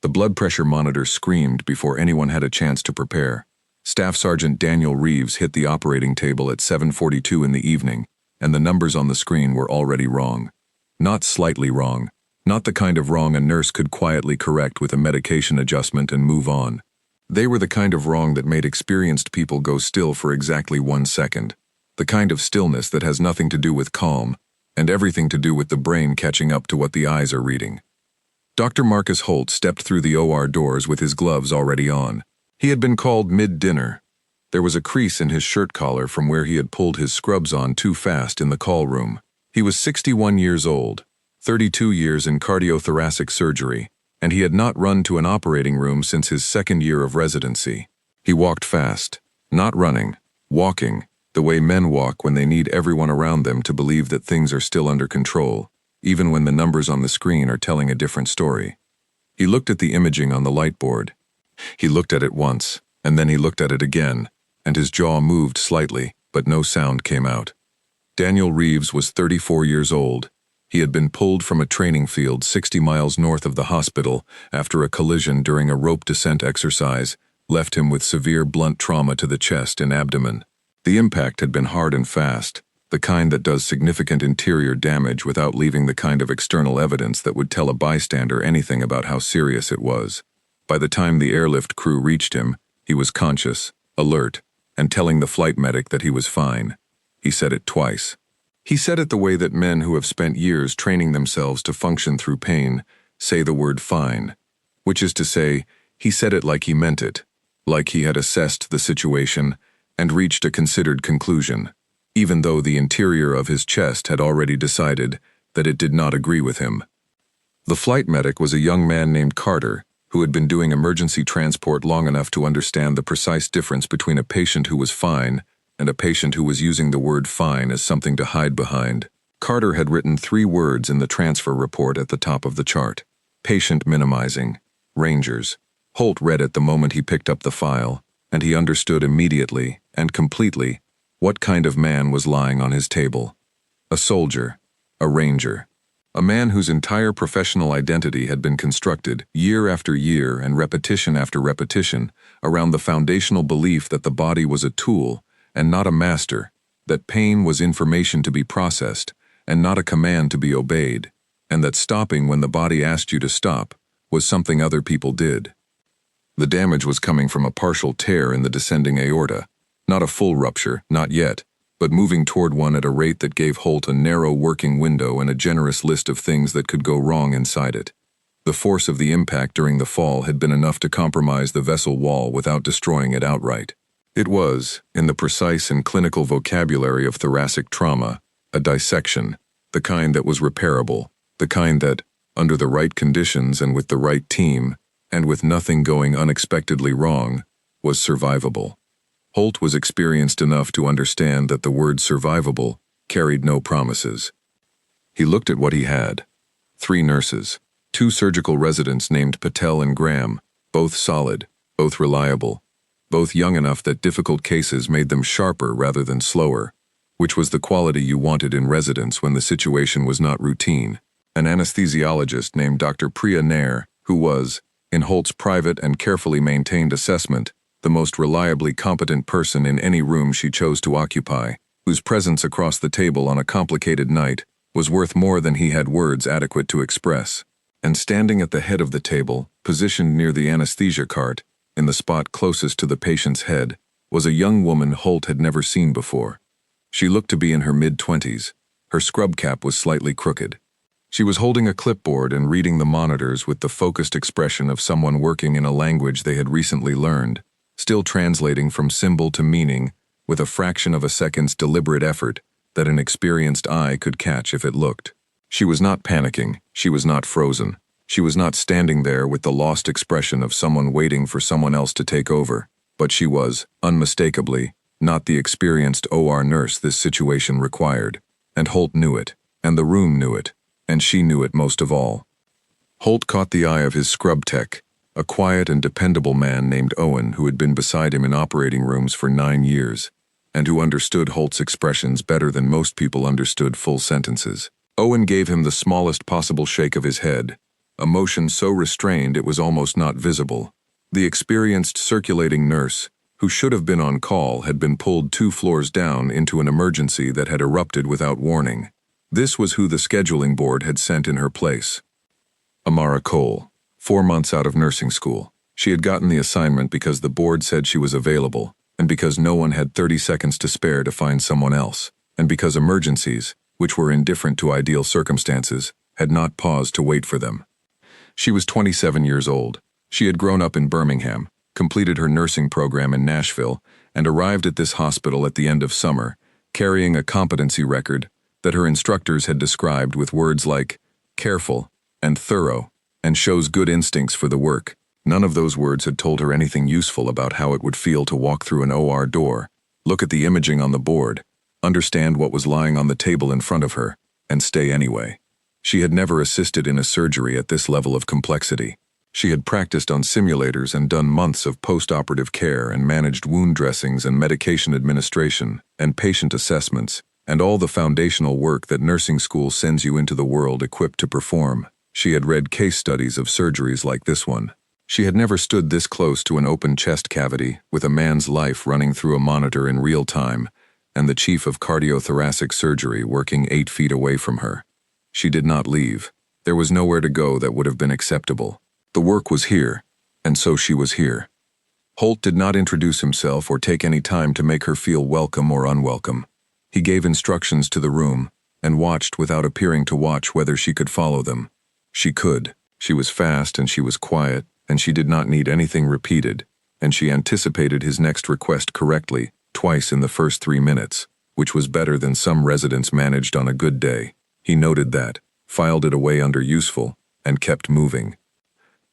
The blood pressure monitor screamed before anyone had a chance to prepare. Staff Sergeant Daniel Reeves hit the operating table at 7:42 in the evening, and the numbers on the screen were already wrong. Not slightly wrong. Not the kind of wrong a nurse could quietly correct with a medication adjustment and move on. They were the kind of wrong that made experienced people go still for exactly 1 second. The kind of stillness that has nothing to do with calm, and everything to do with the brain catching up to what the eyes are reading. Dr. Marcus Holt stepped through the OR doors with his gloves already on. He had been called mid-dinner. There was a crease in his shirt collar from where he had pulled his scrubs on too fast in the call room. He was 61 years old, 32 years in cardiothoracic surgery, and he had not run to an operating room since his second year of residency. He walked fast, not running, walking, the way men walk when they need everyone around them to believe that things are still under control, even when the numbers on the screen are telling a different story. He looked at the imaging on the light board. He looked at it once, and then he looked at it again, and his jaw moved slightly, but no sound came out. Daniel Reeves was 34 years old. He had been pulled from a training field 60 miles north of the hospital after a collision during a rope descent exercise left him with severe blunt trauma to the chest and abdomen. The impact had been hard and fast, the kind that does significant interior damage without leaving the kind of external evidence that would tell a bystander anything about how serious it was. By the time the airlift crew reached him, he was conscious, alert, and telling the flight medic that he was fine. He said it twice. He said it the way that men who have spent years training themselves to function through pain say the word fine, which is to say, he said it like he meant it, like he had assessed the situation and reached a considered conclusion, even though the interior of his chest had already decided that it did not agree with him. The flight medic was a young man named Carter, who had been doing emergency transport long enough to understand the precise difference between a patient who was fine and a patient who was using the word fine as something to hide behind. Carter had written 3 words in the transfer report at the top of the chart: patient minimizing, Rangers. Holt read it the moment he picked up the file, and he understood immediately and completely what kind of man was lying on his table. A soldier, a Ranger, a man whose entire professional identity had been constructed year after year and repetition after repetition around the foundational belief that the body was a tool and not a master, that pain was information to be processed and not a command to be obeyed, and that stopping when the body asked you to stop was something other people did. The damage was coming from a partial tear in the descending aorta, not a full rupture, not yet, but moving toward one at a rate that gave Holt a narrow working window and a generous list of things that could go wrong inside it. The force of the impact during the fall had been enough to compromise the vessel wall without destroying it outright. It was, in the precise and clinical vocabulary of thoracic trauma, a dissection, the kind that was repairable, the kind that, under the right conditions and with the right team, and with nothing going unexpectedly wrong, was survivable. Holt was experienced enough to understand that the word survivable carried no promises. He looked at what he had. 3 nurses, 2 surgical residents named Patel and Graham, both solid, both reliable, both young enough that difficult cases made them sharper rather than slower, which was the quality you wanted in residents when the situation was not routine. An anesthesiologist named Dr. Priya Nair, who was, in Holt's private and carefully maintained assessment, the most reliably competent person in any room she chose to occupy, whose presence across the table on a complicated night was worth more than he had words adequate to express. And standing at the head of the table, positioned near the anesthesia cart, in the spot closest to the patient's head, was a young woman Holt had never seen before. She looked to be in her mid-20s. Her scrub cap was slightly crooked. She was holding a clipboard and reading the monitors with the focused expression of someone working in a language they had recently learned, still translating from symbol to meaning with a fraction of a second's deliberate effort that an experienced eye could catch if it looked. She was not panicking. She was not frozen. She was not standing there with the lost expression of someone waiting for someone else to take over, but she was, unmistakably, not the experienced OR nurse this situation required, and Holt knew it, and the room knew it, and she knew it most of all. Holt caught the eye of his scrub tech, a quiet and dependable man named Owen who had been beside him in operating rooms for 9 years, and who understood Holt's expressions better than most people understood full sentences. Owen gave him the smallest possible shake of his head, a motion so restrained it was almost not visible. The experienced circulating nurse, who should have been on call, had been pulled 2 floors down into an emergency that had erupted without warning. This was who the scheduling board had sent in her place. Amara Cole, 4 months out of nursing school. She had gotten the assignment because the board said she was available, and because no one had 30 seconds to spare to find someone else, and because emergencies, which were indifferent to ideal circumstances, had not paused to wait for them. She was 27 years old. She had grown up in Birmingham, completed her nursing program in Nashville, and arrived at this hospital at the end of summer, carrying a competency record that her instructors had described with words like careful and thorough, and shows good instincts for the work. None of those words had told her anything useful about how it would feel to walk through an OR door, look at the imaging on the board, understand what was lying on the table in front of her, and stay anyway. She had never assisted in a surgery at this level of complexity. She had practiced on simulators and done months of post-operative care and managed wound dressings and medication administration and patient assessments and all the foundational work that nursing school sends you into the world equipped to perform. She had read case studies of surgeries like this one. She had never stood this close to an open chest cavity with a man's life running through a monitor in real time and the chief of cardiothoracic surgery working 8 feet away from her. She did not leave. There was nowhere to go that would have been acceptable. The work was here, and so she was here. Holt did not introduce himself or take any time to make her feel welcome or unwelcome. He gave instructions to the room and watched without appearing to watch whether she could follow them. She could. She was fast and she was quiet, and she did not need anything repeated, and she anticipated his next request correctly, twice in the first 3 minutes, which was better than some residents managed on a good day. He noted that, filed it away under useful, and kept moving.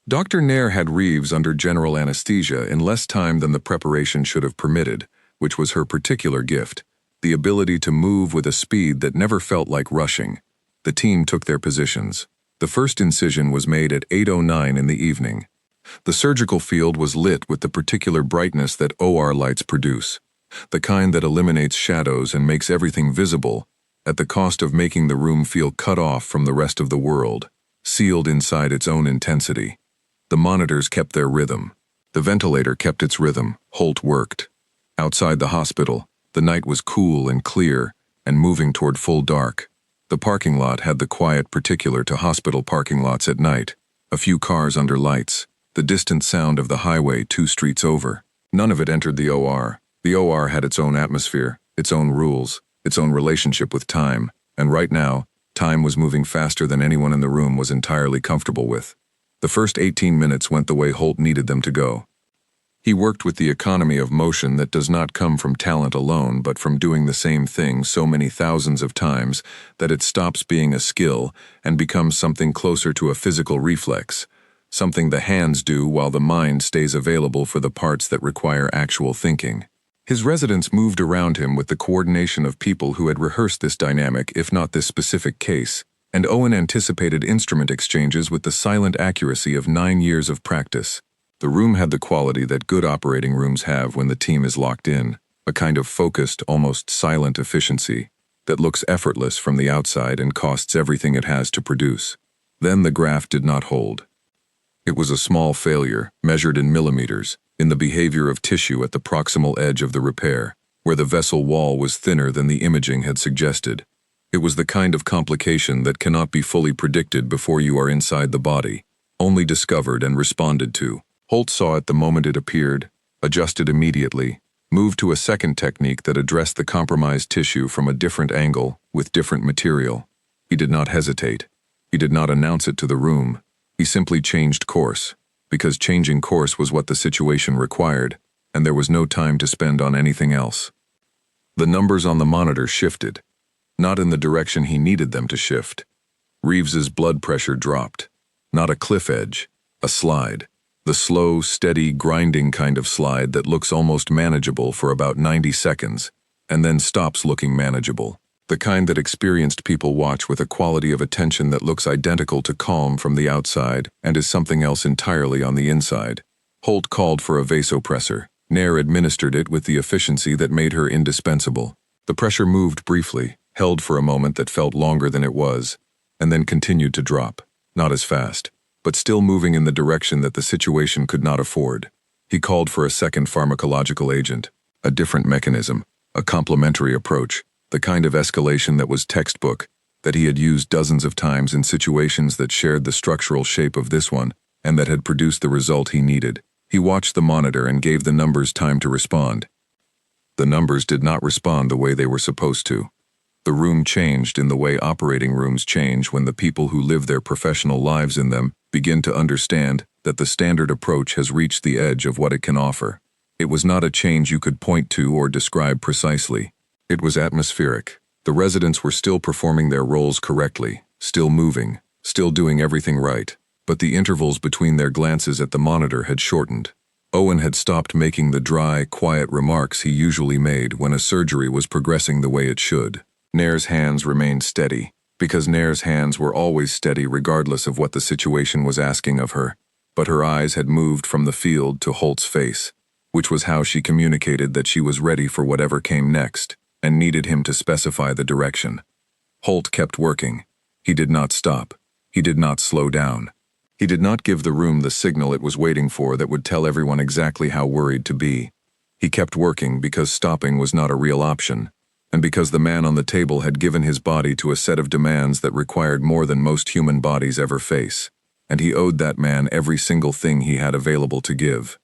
Dr. Nair had Reeves under general anesthesia in less time than the preparation should have permitted, which was her particular gift, the ability to move with a speed that never felt like rushing. The team took their positions. The first incision was made at 8:09 in the evening. The surgical field was lit with the particular brightness that OR lights produce, the kind that eliminates shadows and makes everything visible, at the cost of making the room feel cut off from the rest of the world, sealed inside its own intensity. The monitors kept their rhythm. The ventilator kept its rhythm. Holt worked. Outside the hospital, the night was cool and clear and moving toward full dark. The parking lot had the quiet particular to hospital parking lots at night, a few cars under lights, the distant sound of the highway 2 streets over. None of it entered the OR. The OR had its own atmosphere, its own rules, its own relationship with time, and right now, time was moving faster than anyone in the room was entirely comfortable with. The first 18 minutes went the way Holt needed them to go. He worked with the economy of motion that does not come from talent alone, but from doing the same thing so many thousands of times that it stops being a skill and becomes something closer to a physical reflex, something the hands do while the mind stays available for the parts that require actual thinking. His residents moved around him with the coordination of people who had rehearsed this dynamic, if not this specific case, and Owen anticipated instrument exchanges with the silent accuracy of 9 years of practice. The room had the quality that good operating rooms have when the team is locked in, a kind of focused, almost silent efficiency that looks effortless from the outside and costs everything it has to produce. Then the graph did not hold. It was a small failure, measured in millimeters, in the behavior of tissue at the proximal edge of the repair, where the vessel wall was thinner than the imaging had suggested. It was the kind of complication that cannot be fully predicted before you are inside the body, only discovered and responded to. Holt saw it the moment it appeared, adjusted immediately, moved to a second technique that addressed the compromised tissue from a different angle, with different material. He did not hesitate. He did not announce it to the room. He simply changed course, because changing course was what the situation required, and there was no time to spend on anything else. The numbers on the monitor shifted, not in the direction he needed them to shift. Reeves's blood pressure dropped. Not a cliff edge, a slide. The slow, steady, grinding kind of slide that looks almost manageable for about 90 seconds, and then stops looking manageable. The kind that experienced people watch with a quality of attention that looks identical to calm from the outside and is something else entirely on the inside. Holt called for a vasopressor. Nair administered it with the efficiency that made her indispensable. The pressure moved briefly, held for a moment that felt longer than it was, and then continued to drop, not as fast. but still moving in the direction that the situation could not afford. He called for a second pharmacological agent, a different mechanism, a complementary approach, the kind of escalation that was textbook, that he had used dozens of times in situations that shared the structural shape of this one, and that had produced the result he needed. He watched the monitor and gave the numbers time to respond. The numbers did not respond the way they were supposed to. The room changed in the way operating rooms change when the people who live their professional lives in them begin to understand that the standard approach has reached the edge of what it can offer. It was not a change you could point to or describe precisely. It was atmospheric. The residents were still performing their roles correctly, still moving, still doing everything right, but the intervals between their glances at the monitor had shortened. Owen had stopped making the dry, quiet remarks he usually made when a surgery was progressing the way it should. Nair's hands remained steady, because Nair's hands were always steady regardless of what the situation was asking of her, but her eyes had moved from the field to Holt's face, which was how she communicated that she was ready for whatever came next, and needed him to specify the direction. Holt kept working. He did not stop. He did not slow down. He did not give the room the signal it was waiting for that would tell everyone exactly how worried to be. He kept working because stopping was not a real option, and because the man on the table had given his body to a set of demands that required more than most human bodies ever face, and he owed that man every single thing he had available to give.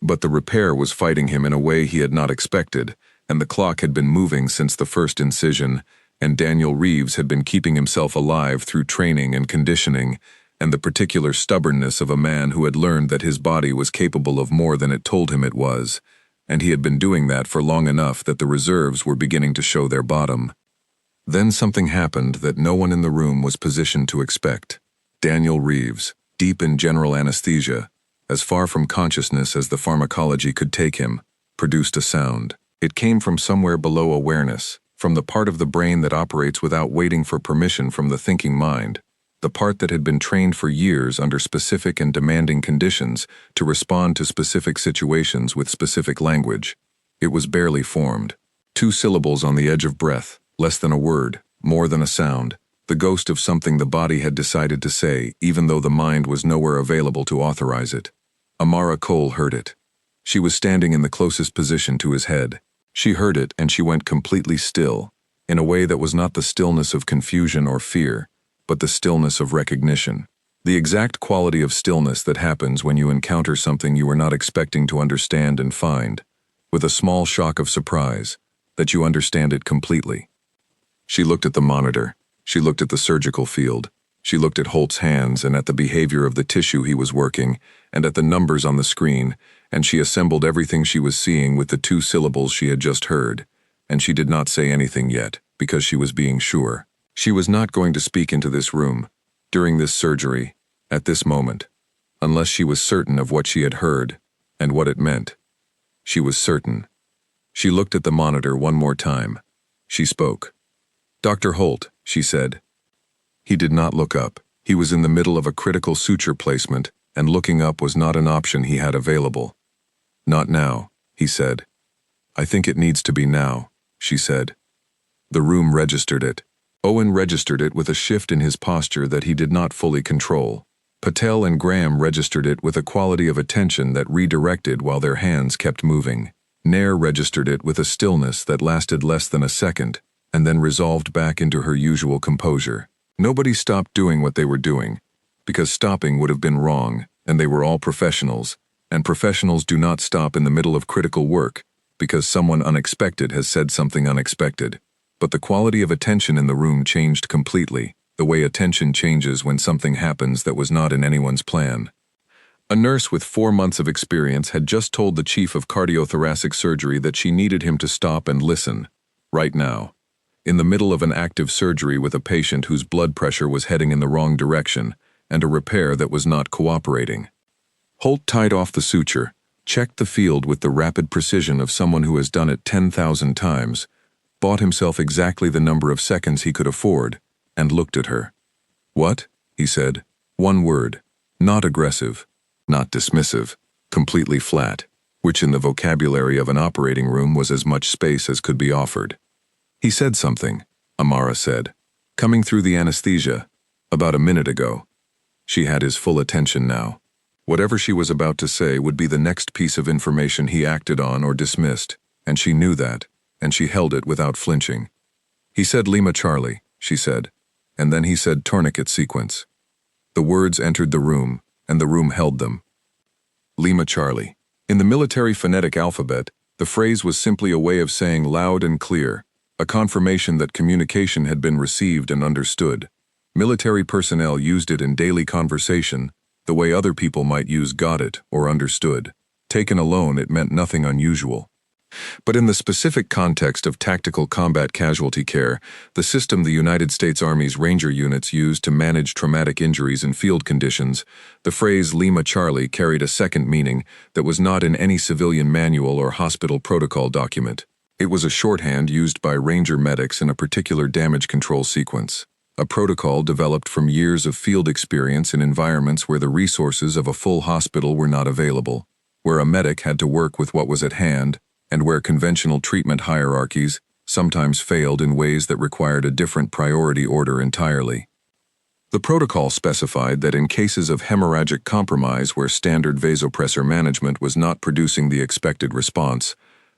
But the repair was fighting him in a way he had not expected, and the clock had been moving since the first incision, and Daniel Reeves had been keeping himself alive through training and conditioning, and the particular stubbornness of a man who had learned that his body was capable of more than it told him it was, and he had been doing that for long enough that the reserves were beginning to show their bottom. Then something happened that no one in the room was positioned to expect. Daniel Reeves, deep in general anesthesia, as far from consciousness as the pharmacology could take him, produced a sound. It came from somewhere below awareness, from the part of the brain that operates without waiting for permission from the thinking mind, the part that had been trained for years under specific and demanding conditions to respond to specific situations with specific language. It was barely formed. 2 syllables on the edge of breath, less than a word, more than a sound, the ghost of something the body had decided to say, even though the mind was nowhere available to authorize it. Amara Cole heard it. She was standing in the closest position to his head. She heard it and she went completely still, in a way that was not the stillness of confusion or fear, but the stillness of recognition. The exact quality of stillness that happens when you encounter something you were not expecting to understand and find, with a small shock of surprise, that you understand it completely. She looked at the monitor. She looked at the surgical field. She looked at Holt's hands and at the behavior of the tissue he was working, and at the numbers on the screen, and she assembled everything she was seeing with the 2 syllables she had just heard, and she did not say anything yet, because she was being sure. She was not going to speak into this room, during this surgery, at this moment, unless she was certain of what she had heard, and what it meant. She was certain. She looked at the monitor one more time. She spoke. "Dr. Holt," she said. He did not look up. He was in the middle of a critical suture placement, and looking up was not an option he had available. "Not now," he said. "I think it needs to be now," she said. The room registered it. Owen registered it with a shift in his posture that he did not fully control. Patel and Graham registered it with a quality of attention that redirected while their hands kept moving. Nair registered it with a stillness that lasted less than a second, and then resolved back into her usual composure. Nobody stopped doing what they were doing, because stopping would have been wrong, and they were all professionals, and professionals do not stop in the middle of critical work, because someone unexpected has said something unexpected. But the quality of attention in the room changed completely, the way attention changes when something happens that was not in anyone's plan. A nurse with 4 months of experience had just told the chief of cardiothoracic surgery that she needed him to stop and listen, right now, in the middle of an active surgery with a patient whose blood pressure was heading in the wrong direction, and a repair that was not cooperating. Holt tied off the suture, checked the field with the rapid precision of someone who has done it 10,000 times, bought himself exactly the number of seconds he could afford, and looked at her. "What?" he said. One word. Not aggressive, not dismissive, completely flat, which in the vocabulary of an operating room was as much space as could be offered. "He said something," Amara said, "coming through the anesthesia, about a minute ago." She had his full attention now. Whatever she was about to say would be the next piece of information he acted on or dismissed, and she knew that, and she held it without flinching. He said Lima Charlie, she said, and then he said tourniquet sequence. The words entered the room, and the room held them. Lima Charlie. In the military phonetic alphabet, the phrase was simply a way of saying loud and clear, a confirmation that communication had been received and understood. Military personnel used it in daily conversation, the way other people might use got it or understood. Taken alone, it meant nothing unusual. But in the specific context of tactical combat casualty care, the system the United States Army's Ranger units used to manage traumatic injuries in field conditions, the phrase Lima Charlie carried a second meaning that was not in any civilian manual or hospital protocol document. It was a shorthand used by Ranger medics in a particular damage control sequence, a protocol developed from years of field experience in environments where the resources of a full hospital were not available, where a medic had to work with what was at hand, and where conventional treatment hierarchies sometimes failed in ways that required a different priority order entirely. The protocol specified that in cases of hemorrhagic compromise where standard vasopressor management was not producing the expected response,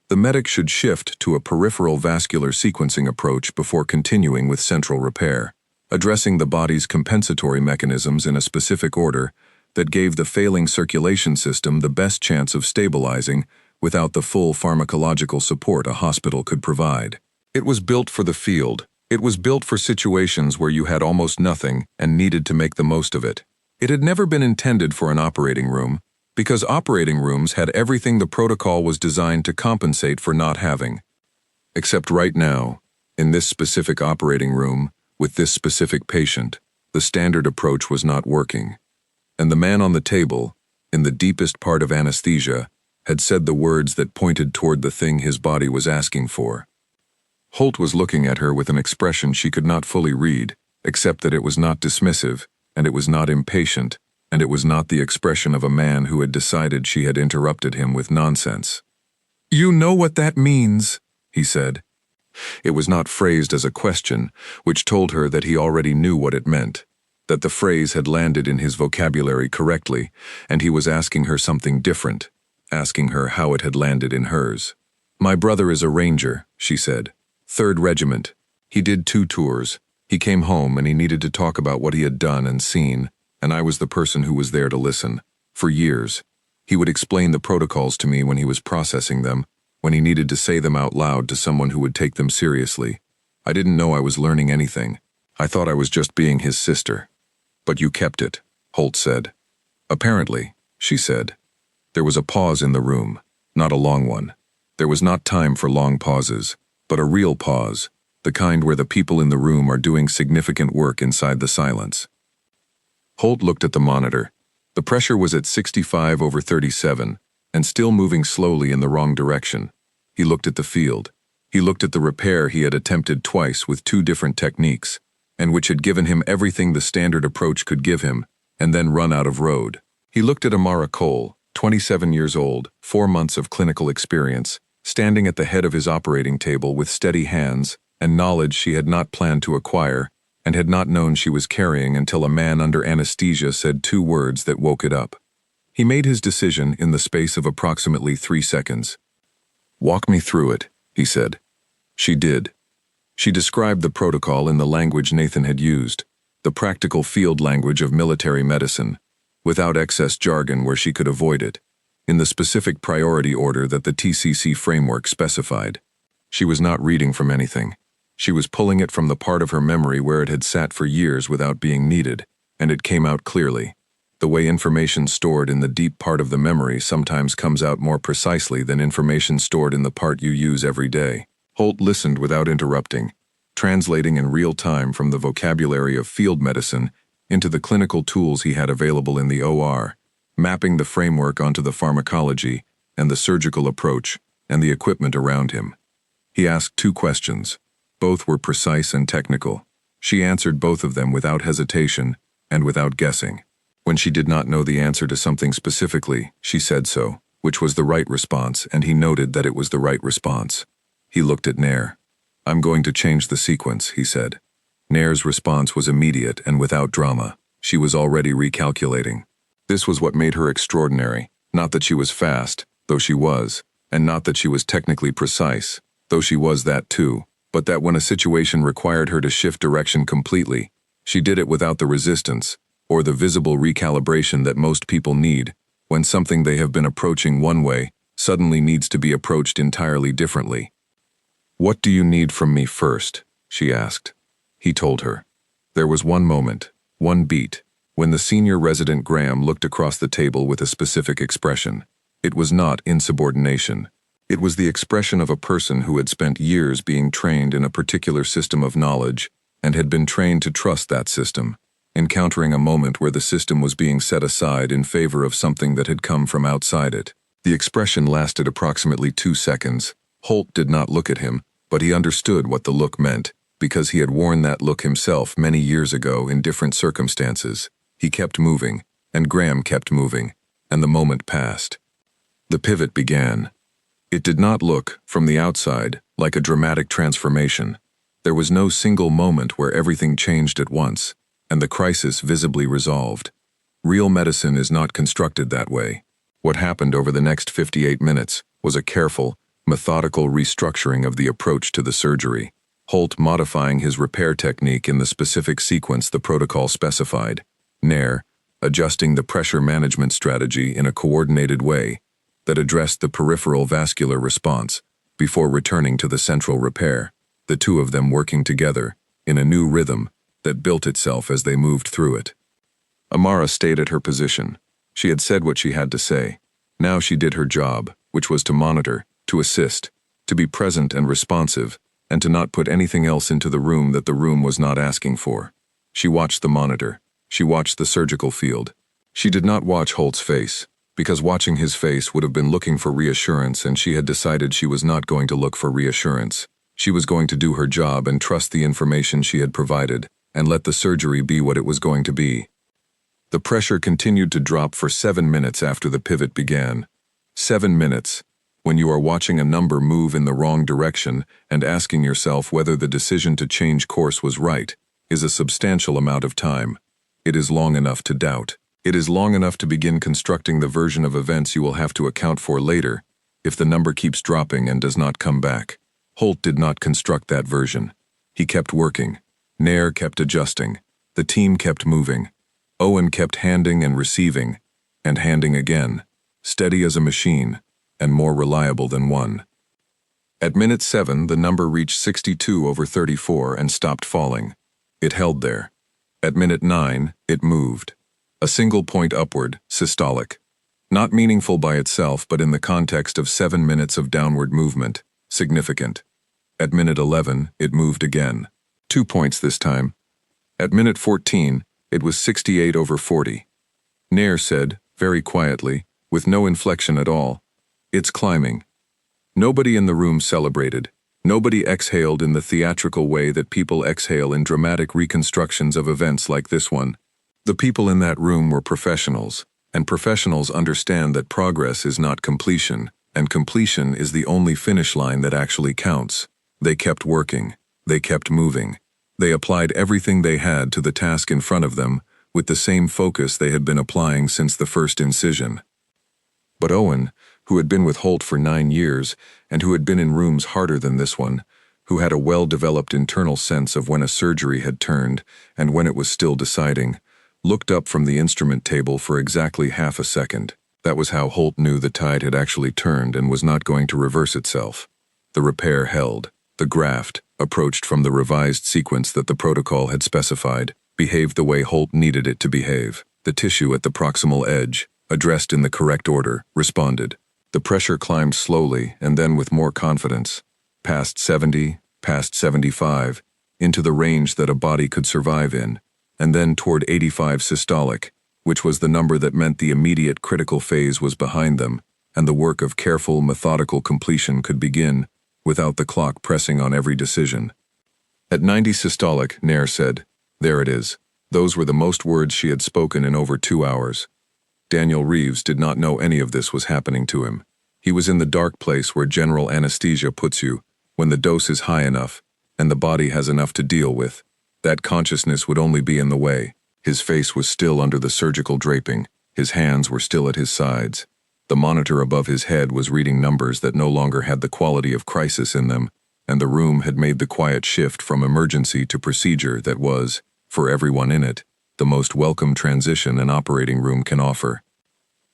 the medic should shift to a peripheral vascular sequencing approach before continuing with central repair, addressing the body's compensatory mechanisms in a specific order that gave the failing circulation system the best chance of stabilizing without the full pharmacological support a hospital could provide. It was built for the field. It was built for situations where you had almost nothing and needed to make the most of it. It had never been intended for an operating room, because operating rooms had everything the protocol was designed to compensate for not having. Except right now, in this specific operating room, with this specific patient, the standard approach was not working. And the man on the table, in the deepest part of anesthesia, had said the words that pointed toward the thing his body was asking for. Holt was looking at her with an expression she could not fully read, except that it was not dismissive, and it was not impatient, and it was not the expression of a man who had decided she had interrupted him with nonsense. "You know what that means," he said. It was not phrased as a question, which told her that he already knew what it meant, that the phrase had landed in his vocabulary correctly, and he was asking her something different, asking her how it had landed in hers. "My brother is a ranger," she said. "3rd Regiment. He did 2 tours. He came home and he needed to talk about what he had done and seen, and I was the person who was there to listen. For years. He would explain the protocols to me when he was processing them, when he needed to say them out loud to someone who would take them seriously. I didn't know I was learning anything. I thought I was just being his sister." "But you kept it," Holt said. "Apparently," she said. There was a pause in the room, not a long one. There was not time for long pauses, but a real pause, the kind where the people in the room are doing significant work inside the silence. Holt looked at the monitor. The pressure was at 65/37, and still moving slowly in the wrong direction. He looked at the field. He looked at the repair he had attempted twice with 2 different techniques, and which had given him everything the standard approach could give him, and then run out of road. He looked at Amara Cole, 27 years old, 4 months of clinical experience, standing at the head of his operating table with steady hands and knowledge she had not planned to acquire and had not known she was carrying until a man under anesthesia said 2 words that woke it up. He made his decision in the space of approximately 3 seconds. "Walk me through it," he said. She did. She described the protocol in the language Nathan had used, the practical field language of military medicine, without excess jargon where she could avoid it, in the specific priority order that the TCC framework specified. She was not reading from anything. She was pulling it from the part of her memory where it had sat for years without being needed, and it came out clearly. The way information stored in the deep part of the memory sometimes comes out more precisely than information stored in the part you use every day. Holt listened without interrupting, translating in real time from the vocabulary of field medicine into the clinical tools he had available in the OR, mapping the framework onto the pharmacology and the surgical approach and the equipment around him. He asked 2 questions. Both were precise and technical. She answered both of them without hesitation and without guessing. When she did not know the answer to something specifically, she said so, which was the right response, and he noted that it was the right response. He looked at Nair. "I'm going to change the sequence," he said. Nair's response was immediate and without drama. She was already recalculating. This was what made her extraordinary. Not that she was fast, though she was, and not that she was technically precise, though she was that too, but that when a situation required her to shift direction completely, she did it without the resistance, or the visible recalibration that most people need, when something they have been approaching one way suddenly needs to be approached entirely differently. "What do you need from me first?" she asked. He told her. There was one moment, one beat, when the senior resident Graham looked across the table with a specific expression. It was not insubordination. It was the expression of a person who had spent years being trained in a particular system of knowledge and had been trained to trust that system, encountering a moment where the system was being set aside in favor of something that had come from outside it. The expression lasted approximately 2 seconds. Holt did not look at him, but he understood what the look meant, because he had worn that look himself many years ago in different circumstances. He kept moving, and Graham kept moving, and the moment passed. The pivot began. It did not look, from the outside, like a dramatic transformation. There was no single moment where everything changed at once, and the crisis visibly resolved. Real medicine is not constructed that way. What happened over the next 58 minutes was a careful, methodical restructuring of the approach to the surgery, Holt modifying his repair technique in the specific sequence the protocol specified, Nair adjusting the pressure management strategy in a coordinated way that addressed the peripheral vascular response before returning to the central repair, the two of them working together in a new rhythm that built itself as they moved through it. Amara stayed at her position. She had said what she had to say. Now she did her job, which was to monitor, to assist, to be present and responsive, and to not put anything else into the room that the room was not asking for. She watched the monitor. She watched the surgical field. She did not watch Holt's face, because watching his face would have been looking for reassurance, and she had decided she was not going to look for reassurance. She was going to do her job and trust the information she had provided, and let the surgery be what it was going to be. The pressure continued to drop for 7 minutes after the pivot began. 7 minutes, when you are watching a number move in the wrong direction and asking yourself whether the decision to change course was right, is a substantial amount of time. It is long enough to doubt. It is long enough to begin constructing the version of events you will have to account for later, if the number keeps dropping and does not come back. Holt did not construct that version. He kept working. Nair kept adjusting. The team kept moving. Owen kept handing and receiving, and handing again, steady as a machine, and more reliable than one. At minute 7, the number reached 62/34 and stopped falling. It held there. At minute 9, it moved. A single point upward, systolic. Not meaningful by itself, but in the context of 7 minutes of downward movement, significant. At minute 11, it moved again. 2 points this time. At minute 14, it was 68/40. Nair said, very quietly, with no inflection at all, "It's climbing." Nobody in the room celebrated. Nobody exhaled in the theatrical way that people exhale in dramatic reconstructions of events like this one. The people in that room were professionals, and professionals understand that progress is not completion, and completion is the only finish line that actually counts. They kept working. They kept moving. They applied everything they had to the task in front of them, with the same focus they had been applying since the first incision. But Owen, who had been with Holt for 9 years, and who had been in rooms harder than this one, who had a well-developed internal sense of when a surgery had turned and when it was still deciding, looked up from the instrument table for exactly half a second. That was how Holt knew the tide had actually turned and was not going to reverse itself. The repair held. The graft, approached from the revised sequence that the protocol had specified, behaved the way Holt needed it to behave. The tissue at the proximal edge, addressed in the correct order, responded. The pressure climbed slowly and then with more confidence, past 70, past 75, into the range that a body could survive in, and then toward 85 systolic, which was the number that meant the immediate critical phase was behind them, and the work of careful, methodical completion could begin, without the clock pressing on every decision. At 90 systolic, Nair said, "There it is." Those were the most words she had spoken in over 2 hours. Daniel Reeves did not know any of this was happening to him. He was in the dark place where general anesthesia puts you, when the dose is high enough, and the body has enough to deal with. That consciousness would only be in the way. His face was still under the surgical draping, his hands were still at his sides. The monitor above his head was reading numbers that no longer had the quality of crisis in them, and the room had made the quiet shift from emergency to procedure that was, for everyone in it, the most welcome transition an operating room can offer.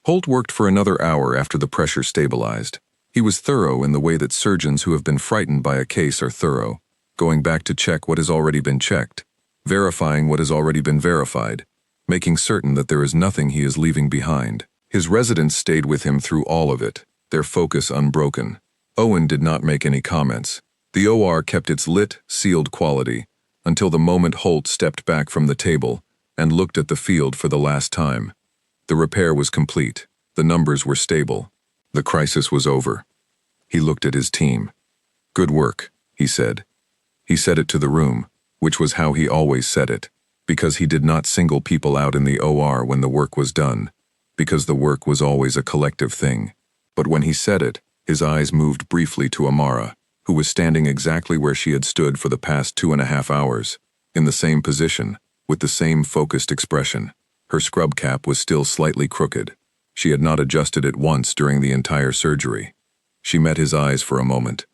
Holt worked for another hour after the pressure stabilized. He was thorough in the way that surgeons who have been frightened by a case are thorough, going back to check what has already been checked, verifying what has already been verified, making certain that there is nothing he is leaving behind. His residents stayed with him through all of it, their focus unbroken. Owen did not make any comments. The OR kept its lit, sealed quality, until the moment Holt stepped back from the table and looked at the field for the last time. The repair was complete. The numbers were stable. The crisis was over. He looked at his team. "Good work," he said. He said it to the room, which was how he always said it, because he did not single people out in the OR when the work was done, because the work was always a collective thing. But when he said it, his eyes moved briefly to Amara, who was standing exactly where she had stood for the past 2.5 hours, in the same position, with the same focused expression. Her scrub cap was still slightly crooked. She had not adjusted it once during the entire surgery. She met his eyes for a moment.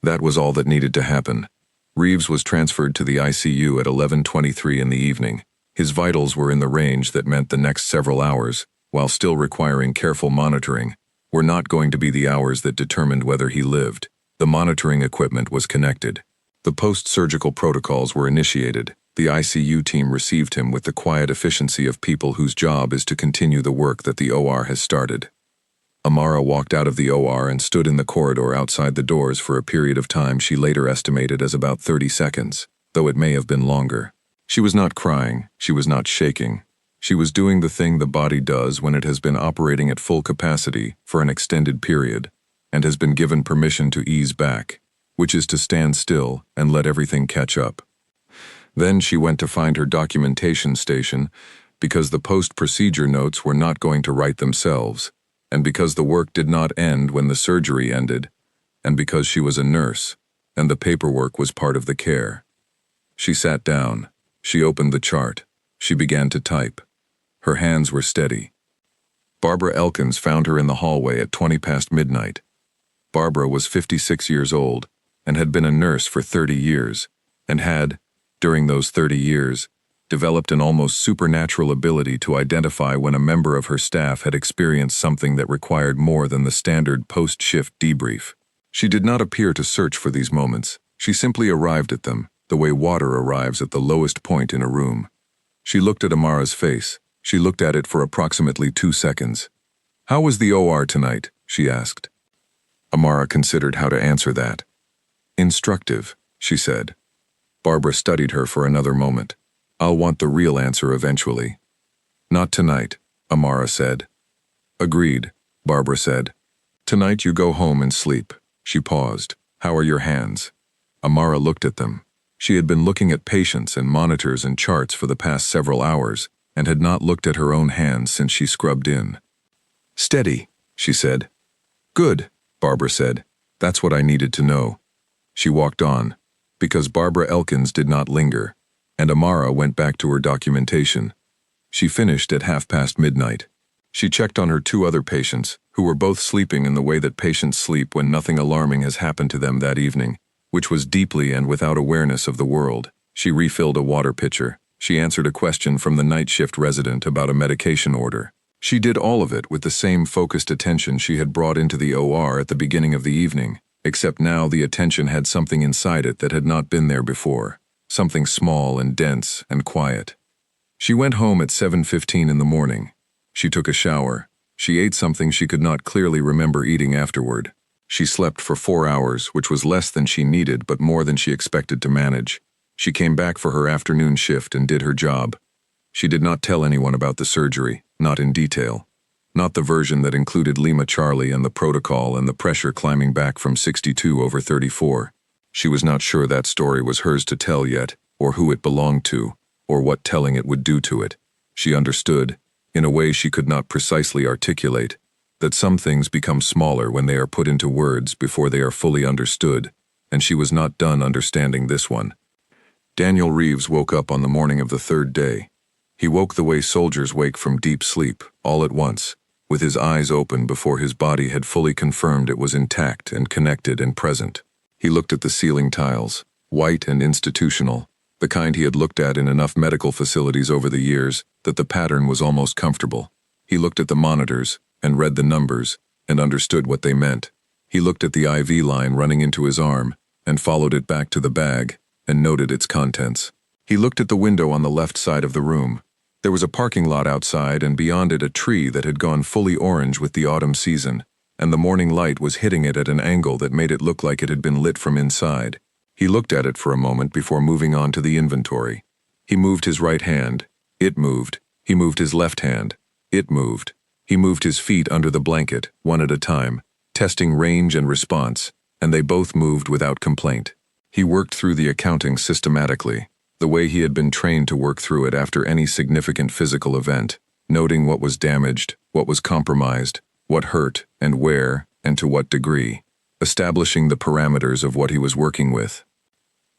That was all that needed to happen. Reeves was transferred to the ICU at 11:23 in the evening. His vitals were in the range that meant the next several hours, while still requiring careful monitoring, were not going to be the hours that determined whether he lived. The monitoring equipment was connected. The post-surgical protocols were initiated. The ICU team received him with the quiet efficiency of people whose job is to continue the work that the OR has started. Amara walked out of the OR and stood in the corridor outside the doors for a period of time she later estimated as about 30 seconds, though it may have been longer. She was not crying, she was not shaking. She was doing the thing the body does when it has been operating at full capacity for an extended period, and has been given permission to ease back, which is to stand still and let everything catch up. Then she went to find her documentation station, because the post-procedure notes were not going to write themselves, and because the work did not end when the surgery ended, and because she was a nurse, and the paperwork was part of the care. She sat down. She opened the chart. She began to type. Her hands were steady. Barbara Elkins found her in the hallway at 20 past midnight. Barbara was 56 years old, and had been a nurse for 30 years, and had, during those 30 years, developed an almost supernatural ability to identify when a member of her staff had experienced something that required more than the standard post-shift debrief. She did not appear to search for these moments. She simply arrived at them, the way water arrives at the lowest point in a room. She looked at Amara's face. She looked at it for approximately 2 seconds. "How was the OR tonight?" she asked. Amara considered how to answer that. "Instructive," she said. Barbara studied her for another moment. "I'll want the real answer eventually." "Not tonight," Amara said. "Agreed," Barbara said. "Tonight you go home and sleep." She paused. "How are your hands?" Amara looked at them. She had been looking at patients and monitors and charts for the past several hours, and had not looked at her own hands since she scrubbed in. "Steady," she said. "Good," Barbara said. "That's what I needed to know." She walked on, because Barbara Elkins did not linger, and Amara went back to her documentation. She finished at midnight. She checked on her 2 other patients, who were both sleeping in the way that patients sleep when nothing alarming has happened to them that evening, which was deeply and without awareness of the world. She refilled a water pitcher. She answered a question from the night shift resident about a medication order. She did all of it with the same focused attention she had brought into the OR at the beginning of the evening, except now the attention had something inside it that had not been there before, something small and dense and quiet. She went home at 7:15 in the morning. She took a shower. She ate something she could not clearly remember eating afterward. She slept for 4 hours, which was less than she needed but more than she expected to manage. She came back for her afternoon shift and did her job. She did not tell anyone about the surgery, not in detail. Not the version that included Lima Charlie and the protocol and the pressure climbing back from 62/34. She was not sure that story was hers to tell yet, or who it belonged to, or what telling it would do to it. She understood, in a way she could not precisely articulate, that some things become smaller when they are put into words before they are fully understood, and she was not done understanding this one. Daniel Reeves woke up on the morning of the 3rd day. He woke the way soldiers wake from deep sleep, all at once, with his eyes open before his body had fully confirmed it was intact and connected and present. He looked at the ceiling tiles, white and institutional, the kind he had looked at in enough medical facilities over the years that the pattern was almost comfortable. He looked at the monitors and read the numbers and understood what they meant. He looked at the IV line running into his arm and followed it back to the bag and noted its contents. He looked at the window on the left side of the room. There was a parking lot outside and beyond it a tree that had gone fully orange with the autumn season, and the morning light was hitting it at an angle that made it look like it had been lit from inside. He looked at it for a moment before moving on to the inventory. He moved his right hand. It moved. He moved his left hand. It moved. He moved his feet under the blanket, one at a time, testing range and response, and they both moved without complaint. He worked through the accounting systematically, the way he had been trained to work through it after any significant physical event, noting what was damaged, what was compromised, what hurt, and where, and to what degree, establishing the parameters of what he was working with.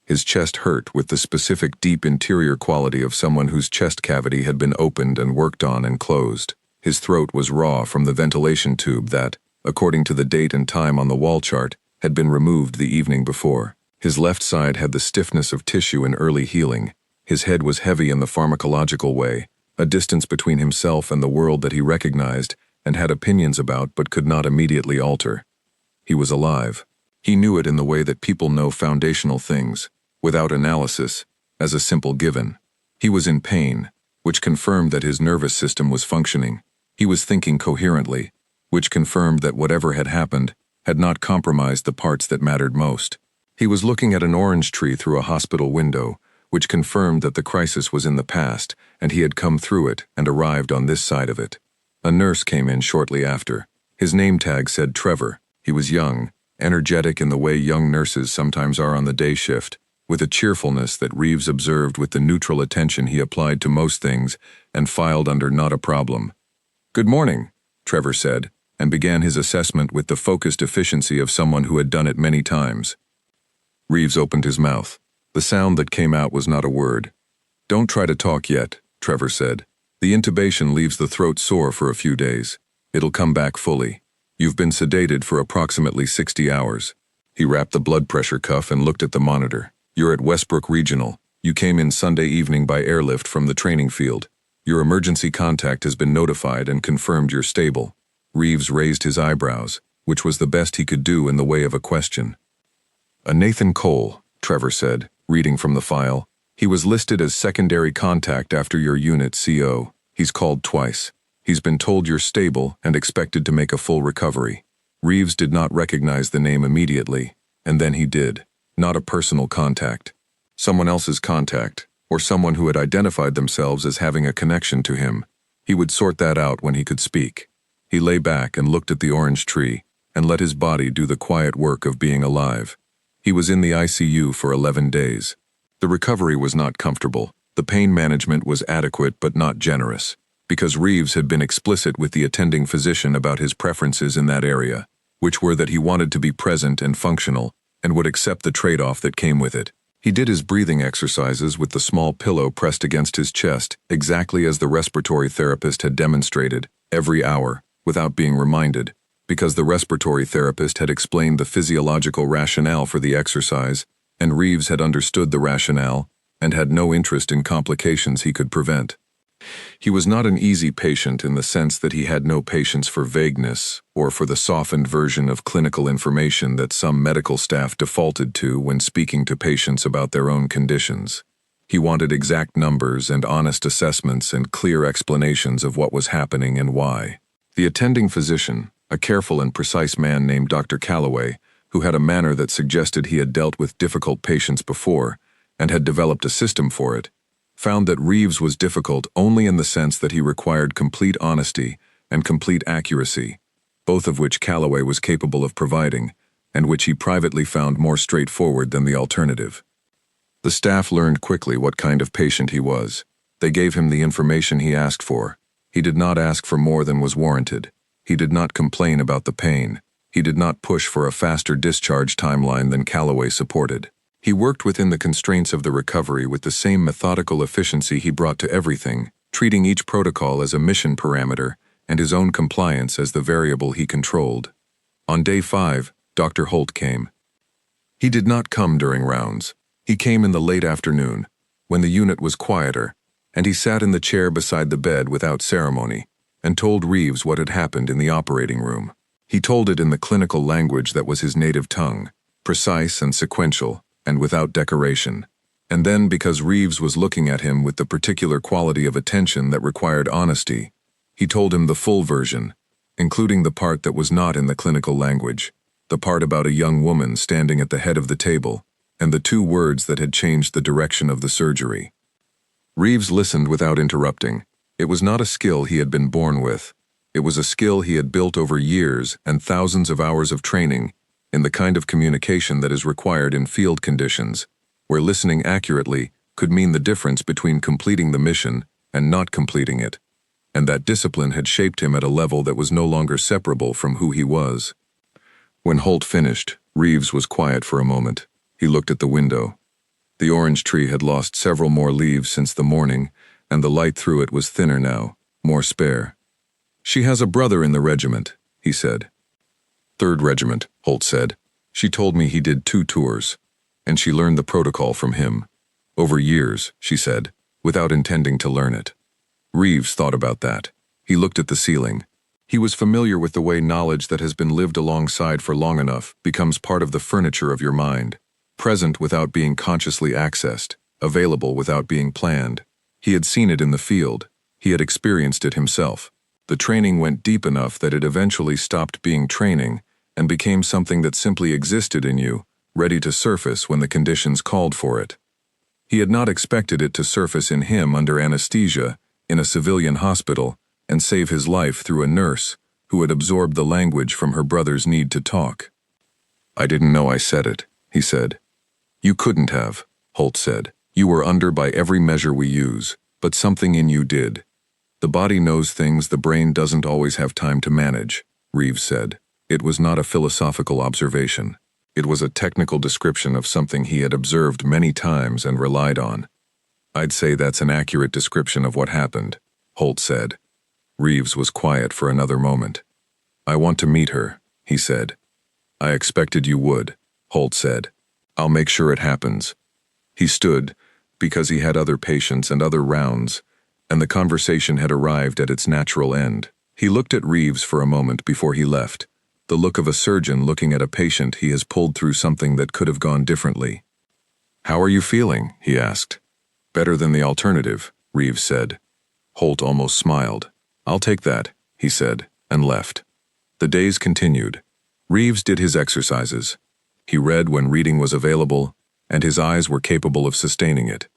His chest hurt with the specific deep interior quality of someone whose chest cavity had been opened and worked on and closed. His throat was raw from the ventilation tube that, according to the date and time on the wall chart, had been removed the evening before. His left side had the stiffness of tissue in early healing. His head was heavy in the pharmacological way, a distance between himself and the world that he recognized and had opinions about but could not immediately alter. He was alive. He knew it in the way that people know foundational things, without analysis, as a simple given. He was in pain, which confirmed that his nervous system was functioning. He was thinking coherently, which confirmed that whatever had happened had not compromised the parts that mattered most. He was looking at an orange tree through a hospital window, which confirmed that the crisis was in the past and he had come through it and arrived on this side of it. A nurse came in shortly after. His name tag said Trevor. He was young, energetic in the way young nurses sometimes are on the day shift, with a cheerfulness that Reeves observed with the neutral attention he applied to most things and filed under not a problem. "Good morning," Trevor said, and began his assessment with the focused efficiency of someone who had done it many times. Reeves opened his mouth. The sound that came out was not a word. "Don't try to talk yet," Trevor said. "The intubation leaves the throat sore for a few days. It'll come back fully. You've been sedated for approximately 60 hours. He wrapped the blood pressure cuff and looked at the monitor. "You're at Westbrook Regional. You came in Sunday evening by airlift from the training field. Your emergency contact has been notified and confirmed you're stable." Reeves raised his eyebrows, which was the best he could do in the way of a question. "A Nathan Cole," Trevor said, reading from the file. "He was listed as secondary contact after your unit CO. He's called twice. He's been told you're stable and expected to make a full recovery." Reeves did not recognize the name immediately, and then he did. Not a personal contact. Someone else's contact, or someone who had identified themselves as having a connection to him. He would sort that out when he could speak. He lay back and looked at the orange tree, and let his body do the quiet work of being alive. He was in the ICU for 11 days. The recovery was not comfortable. The pain management was adequate but not generous, because Reeves had been explicit with the attending physician about his preferences in that area, which were that he wanted to be present and functional, and would accept the trade-off that came with it. He did his breathing exercises with the small pillow pressed against his chest, exactly as the respiratory therapist had demonstrated, every hour, without being reminded, because the respiratory therapist had explained the physiological rationale for the exercise, and Reeves had understood the rationale and had no interest in complications he could prevent. He was not an easy patient in the sense that he had no patience for vagueness or for the softened version of clinical information that some medical staff defaulted to when speaking to patients about their own conditions. He wanted exact numbers and honest assessments and clear explanations of what was happening and why. The attending physician, a careful and precise man named Dr. Calloway, who had a manner that suggested he had dealt with difficult patients before and had developed a system for it, found that Reeves was difficult only in the sense that he required complete honesty and complete accuracy, both of which Calloway was capable of providing, and which he privately found more straightforward than the alternative. The staff learned quickly what kind of patient he was. They gave him the information he asked for. He did not ask for more than was warranted. He did not complain about the pain. He did not push for a faster discharge timeline than Calloway supported. He worked within the constraints of the recovery with the same methodical efficiency he brought to everything, treating each protocol as a mission parameter and his own compliance as the variable he controlled. On day 5, Dr. Holt came. He did not come during rounds. He came in the late afternoon, when the unit was quieter, and he sat in the chair beside the bed without ceremony, and told Reeves what had happened in the operating room. He told it in the clinical language that was his native tongue, precise and sequential, and without decoration. And then, because Reeves was looking at him with the particular quality of attention that required honesty, he told him the full version, including the part that was not in the clinical language, the part about a young woman standing at the head of the table, and the 2 words that had changed the direction of the surgery. Reeves listened without interrupting. It was not a skill he had been born with. It was a skill he had built over years and thousands of hours of training in the kind of communication that is required in field conditions, where listening accurately could mean the difference between completing the mission and not completing it, and that discipline had shaped him at a level that was no longer separable from who he was. When Holt finished, Reeves was quiet for a moment. He looked at the window. The orange tree had lost several more leaves since the morning, and the light through it was thinner now, more spare. "She has a brother in the regiment," he said. "3rd Regiment," Holt said. "She told me he did 2 tours, and she learned the protocol from him. Over years," she said, without intending to learn it. Reeves thought about that. He looked at the ceiling. He was familiar with the way knowledge that has been lived alongside for long enough becomes part of the furniture of your mind, present without being consciously accessed, available without being planned. He had seen it in the field. He had experienced it himself. The training went deep enough that it eventually stopped being training and became something that simply existed in you, ready to surface when the conditions called for it. He had not expected it to surface in him under anesthesia, in a civilian hospital, and save his life through a nurse who had absorbed the language from her brother's need to talk. "I didn't know I said it," he said. "You couldn't have," Holt said. "You were under by every measure we use, but something in you did. The body knows things the brain doesn't always have time to manage," Reeves said. It was not a philosophical observation. It was a technical description of something he had observed many times and relied on. "I'd say that's an accurate description of what happened," Holt said. Reeves was quiet for another moment. "I want to meet her," he said. "I expected you would," Holt said. "I'll make sure it happens." He stood, because he had other patients and other rounds, and the conversation had arrived at its natural end. He looked at Reeves for a moment before he left, the look of a surgeon looking at a patient he has pulled through something that could have gone differently. "How are you feeling?" he asked. "Better than the alternative," Reeves said. Holt almost smiled. "I'll take that," he said, and left. The days continued. Reeves did his exercises. He read when reading was available, and his eyes were capable of sustaining it.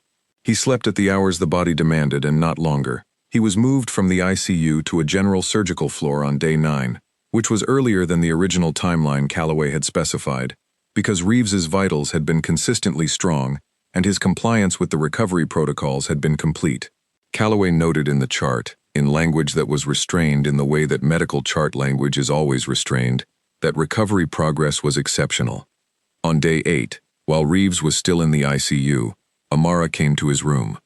He slept at the hours the body demanded and not longer. He was moved from the ICU to a general surgical floor on day 9, which was earlier than the original timeline Calloway had specified, because Reeves's vitals had been consistently strong and his compliance with the recovery protocols had been complete. Calloway noted in the chart, in language that was restrained in the way that medical chart language is always restrained, that recovery progress was exceptional. On day 8, while Reeves was still in the ICU, Amara came to his room.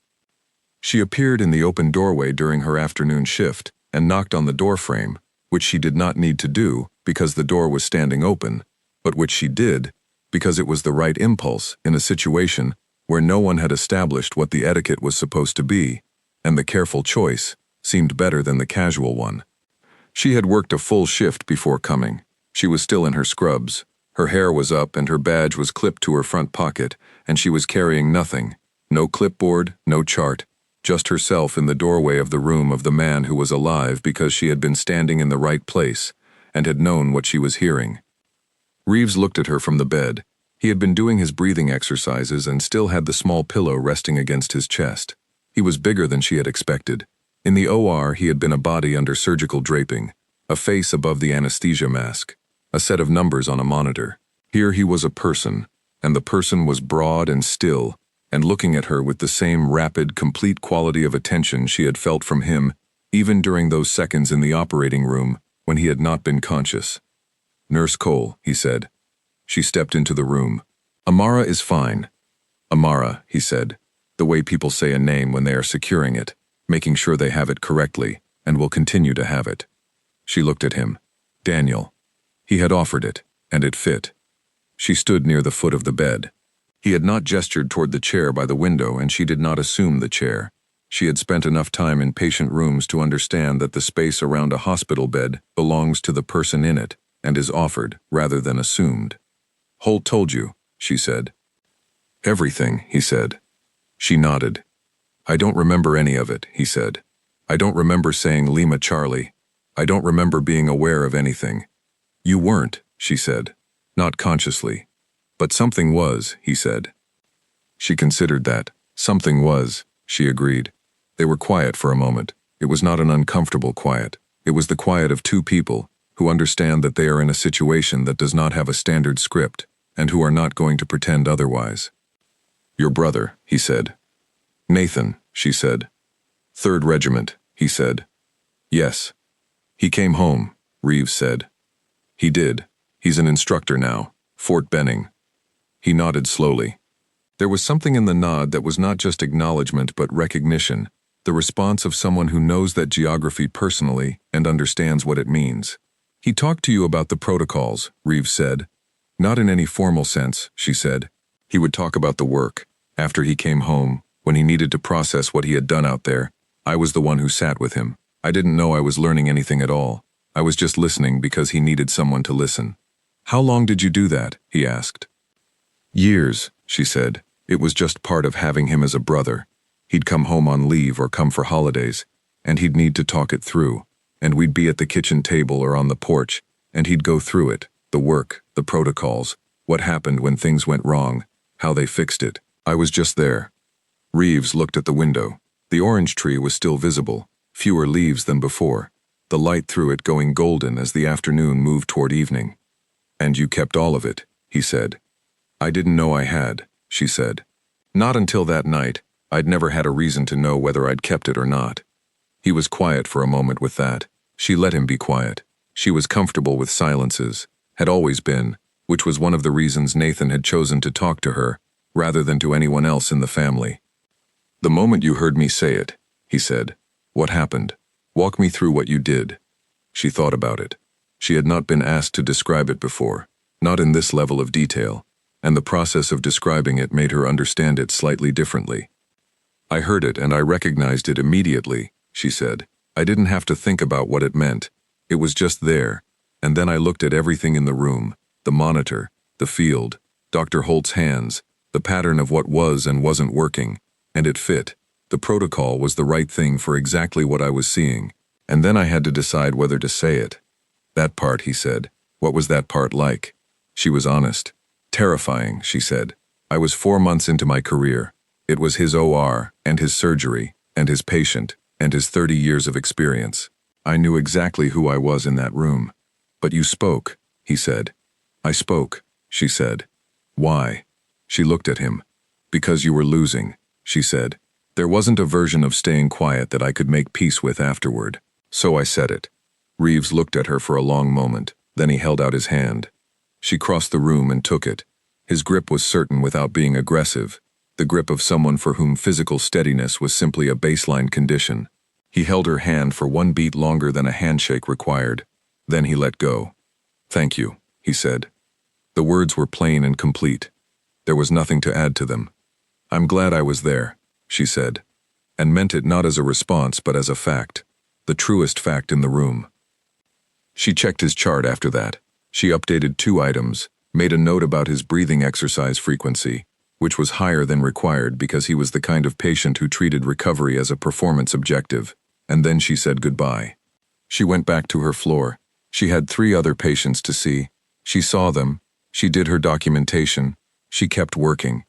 She appeared in the open doorway during her afternoon shift and knocked on the doorframe, which she did not need to do because the door was standing open, but which she did because it was the right impulse in a situation where no one had established what the etiquette was supposed to be, and the careful choice seemed better than the casual one. She had worked a full shift before coming. She was still in her scrubs. Her hair was up and her badge was clipped to her front pocket, and she was carrying nothing. No clipboard, no chart, just herself in the doorway of the room of the man who was alive because she had been standing in the right place and had known what she was hearing. Reeves looked at her from the bed. He had been doing his breathing exercises and still had the small pillow resting against his chest. He was bigger than she had expected. In the OR, he had been a body under surgical draping, a face above the anesthesia mask, a set of numbers on a monitor. Here he was a person, and the person was broad and still, and looking at her with the same rapid, complete quality of attention she had felt from him, even during those seconds in the operating room when he had not been conscious. "Nurse Cole," he said. She stepped into the room. "Amara is fine." "Amara," he said, the way people say a name when they are securing it. making sure they have it correctly, and will continue to have it. She looked at him. Daniel. He had offered it, and it fit. She stood near the foot of the bed. He had not gestured toward the chair by the window, and she did not assume the chair. She had spent enough time in patient rooms to understand that the space around a hospital bed belongs to the person in it and is offered rather than assumed. Holt told you, she said. Everything, he said. She nodded. I don't remember any of it, he said. I don't remember saying Lima Charlie. I don't remember being aware of anything. You weren't, she said. Not consciously. But something was, he said. She considered that. Something was, she agreed. They were quiet for a moment. It was not an uncomfortable quiet. It was the quiet of two people who understand that they are in a situation that does not have a standard script and who are not going to pretend otherwise. Your brother, he said. Nathan, she said. 3rd Regiment, he said. Yes. He came home, Reeves said. He did. He's an instructor now, Fort Benning. He nodded slowly. There was something in the nod that was not just acknowledgement but recognition, the response of someone who knows that geography personally and understands what it means. He talked to you about the protocols, Reeves said. Not in any formal sense, she said. He would talk about the work. After he came home, when he needed to process what he had done out there, I was the one who sat with him. I didn't know I was learning anything at all. I was just listening because he needed someone to listen. How long did you do that? He asked. Years, she said. It was just part of having him as a brother. He'd come home on leave or come for holidays, and he'd need to talk it through, and we'd be at the kitchen table or on the porch, and he'd go through it, the work, the protocols, what happened when things went wrong, how they fixed it. I was just there. Reeves looked at the window. The orange tree was still visible, fewer leaves than before, the light through it going golden as the afternoon moved toward evening. And you kept all of it, he said. I didn't know I had, she said. Not until that night. I'd never had a reason to know whether I'd kept it or not. He was quiet for a moment with that. She let him be quiet. She was comfortable with silences, had always been, which was one of the reasons Nathan had chosen to talk to her, rather than to anyone else in the family. The moment you heard me say it, he said. What happened? Walk me through what you did. She thought about it. She had not been asked to describe it before, not in this level of detail, and the process of describing it made her understand it slightly differently. I heard it and I recognized it immediately, she said. I didn't have to think about what it meant. It was just there, and then I looked at everything in the room, the monitor, the field, Dr. Holt's hands, the pattern of what was and wasn't working, and it fit. The protocol was the right thing for exactly what I was seeing, and then I had to decide whether to say it. That part, he said. What was that part like? She was honest. Terrifying, she said. I was 4 months into my career. It was his OR, and his surgery, and his patient, and his 30 years of experience. I knew exactly who I was in that room. But you spoke, he said. I spoke, she said. Why? She looked at him. Because you were losing, she said. There wasn't a version of staying quiet that I could make peace with afterward. So I said it. Reeves looked at her for a long moment, then he held out his hand. She crossed the room and took it. His grip was certain without being aggressive, the grip of someone for whom physical steadiness was simply a baseline condition. He held her hand for 1 beat longer than a handshake required. Then he let go. Thank you, he said. The words were plain and complete. There was nothing to add to them. I'm glad I was there, she said, and meant it not as a response but as a fact, the truest fact in the room. She checked his chart after that. She updated 2 items, made a note about his breathing exercise frequency, which was higher than required because he was the kind of patient who treated recovery as a performance objective, and then she said goodbye. She went back to her floor. She had 3 other patients to see. She saw them. She did her documentation. She kept working.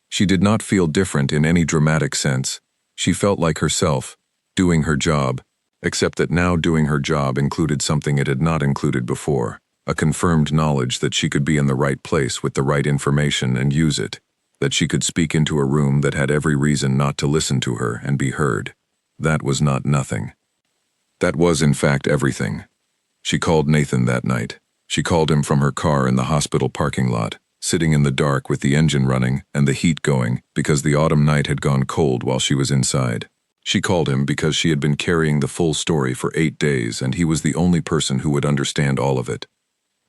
She did not feel different in any dramatic sense. She felt like herself, doing her job, except that now doing her job included something it had not included before, a confirmed knowledge that she could be in the right place with the right information and use it, that she could speak into a room that had every reason not to listen to her and be heard. That was not nothing. That was, in fact, everything. She called Nathan that night. She called him from her car in the hospital parking lot, sitting in the dark with the engine running and the heat going because the autumn night had gone cold while she was inside. She called him because she had been carrying the full story for 8 days and he was the only person who would understand all of it.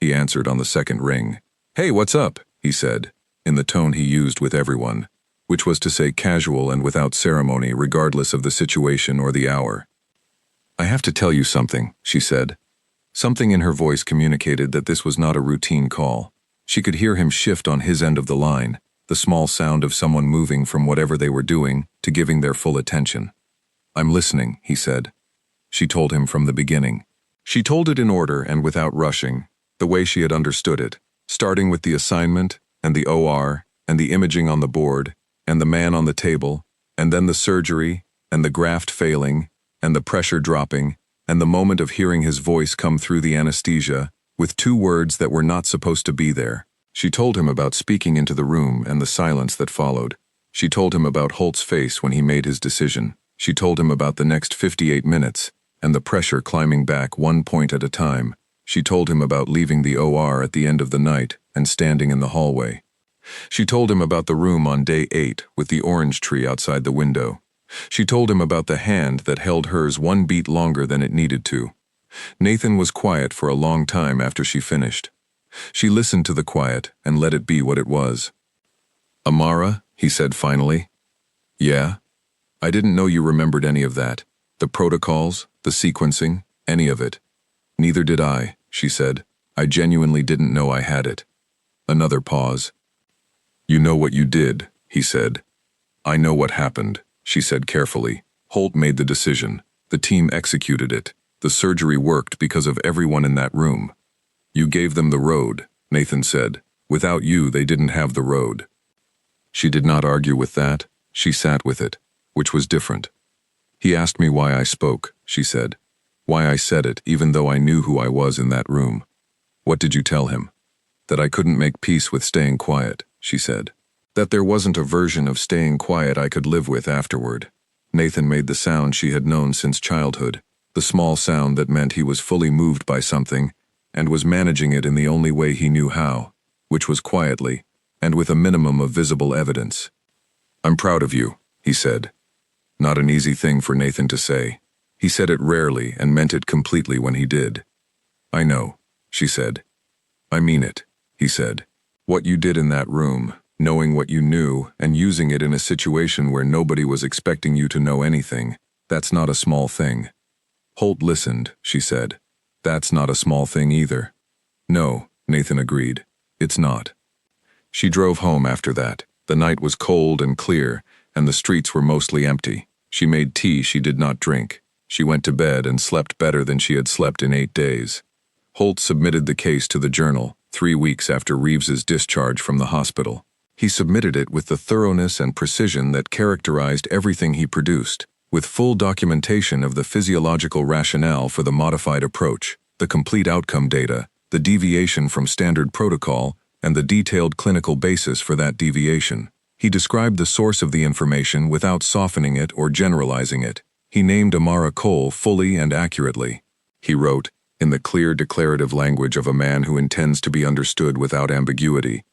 He answered on the second ring. "Hey, what's up?" he said, in the tone he used with everyone, which was to say casual and without ceremony regardless of the situation or the hour. "I have to tell you something," she said. Something in her voice communicated that this was not a routine call. She could hear him shift on his end of the line, the small sound of someone moving from whatever they were doing to giving their full attention. "I'm listening," he said. She told him from the beginning. She told it in order and without rushing, the way she had understood it, starting with the assignment, and the OR, and the imaging on the board, and the man on the table, and then the surgery, and the graft failing, and the pressure dropping, and the moment of hearing his voice come through the anesthesia, with 2 words that were not supposed to be there. She told him about speaking into the room and the silence that followed. She told him about Holt's face when he made his decision. She told him about the next 58 minutes, and the pressure climbing back 1 point at a time. She told him about leaving the OR at the end of the night and standing in the hallway. She told him about the room on day 8 with the orange tree outside the window. She told him about the hand that held hers 1 beat longer than it needed to. Nathan was quiet for a long time after she finished. She listened to the quiet and let it be what it was. "Amara," he said finally. "Yeah? I didn't know you remembered any of that. The protocols, the sequencing, any of it." "Neither did I," she said. "I genuinely didn't know I had it." Another pause. "You know what you did," he said. "I know what happened," she said carefully. "Holt made the decision. The team executed it. The surgery worked because of everyone in that room. You gave them the road," Nathan said. "Without you, they didn't have the road." She did not argue with that. She sat with it, which was different. "He asked me why I spoke," she said. "Why I said it, even though I knew who I was in that room." "What did you tell him?" "That I couldn't make peace with staying quiet," she said. "That there wasn't a version of staying quiet I could live with afterward." Nathan made the sound she had known since childhood, the small sound that meant he was fully moved by something and was managing it in the only way he knew how, which was quietly, and with a minimum of visible evidence. "I'm proud of you," he said. Not an easy thing for Nathan to say. He said it rarely and meant it completely when he did. "I know," she said. "I mean it," he said. "What you did in that room, knowing what you knew and using it in a situation where nobody was expecting you to know anything, that's not a small thing." Holt listened, she said. "That's not a small thing either." "No," Nathan agreed. "It's not." She drove home after that. The night was cold and clear, and the streets were mostly empty. She made tea she did not drink. She went to bed and slept better than she had slept in 8 days. Holt submitted the case to the Journal 3 weeks after Reeves's discharge from the hospital. He submitted it with the thoroughness and precision that characterized everything he produced, with full documentation of the physiological rationale for the modified approach, the complete outcome data, the deviation from standard protocol, and the detailed clinical basis for that deviation. He described the source of the information without softening it or generalizing it. He named Amara Cole fully and accurately. He wrote, in the clear declarative language of a man who intends to be understood without ambiguity,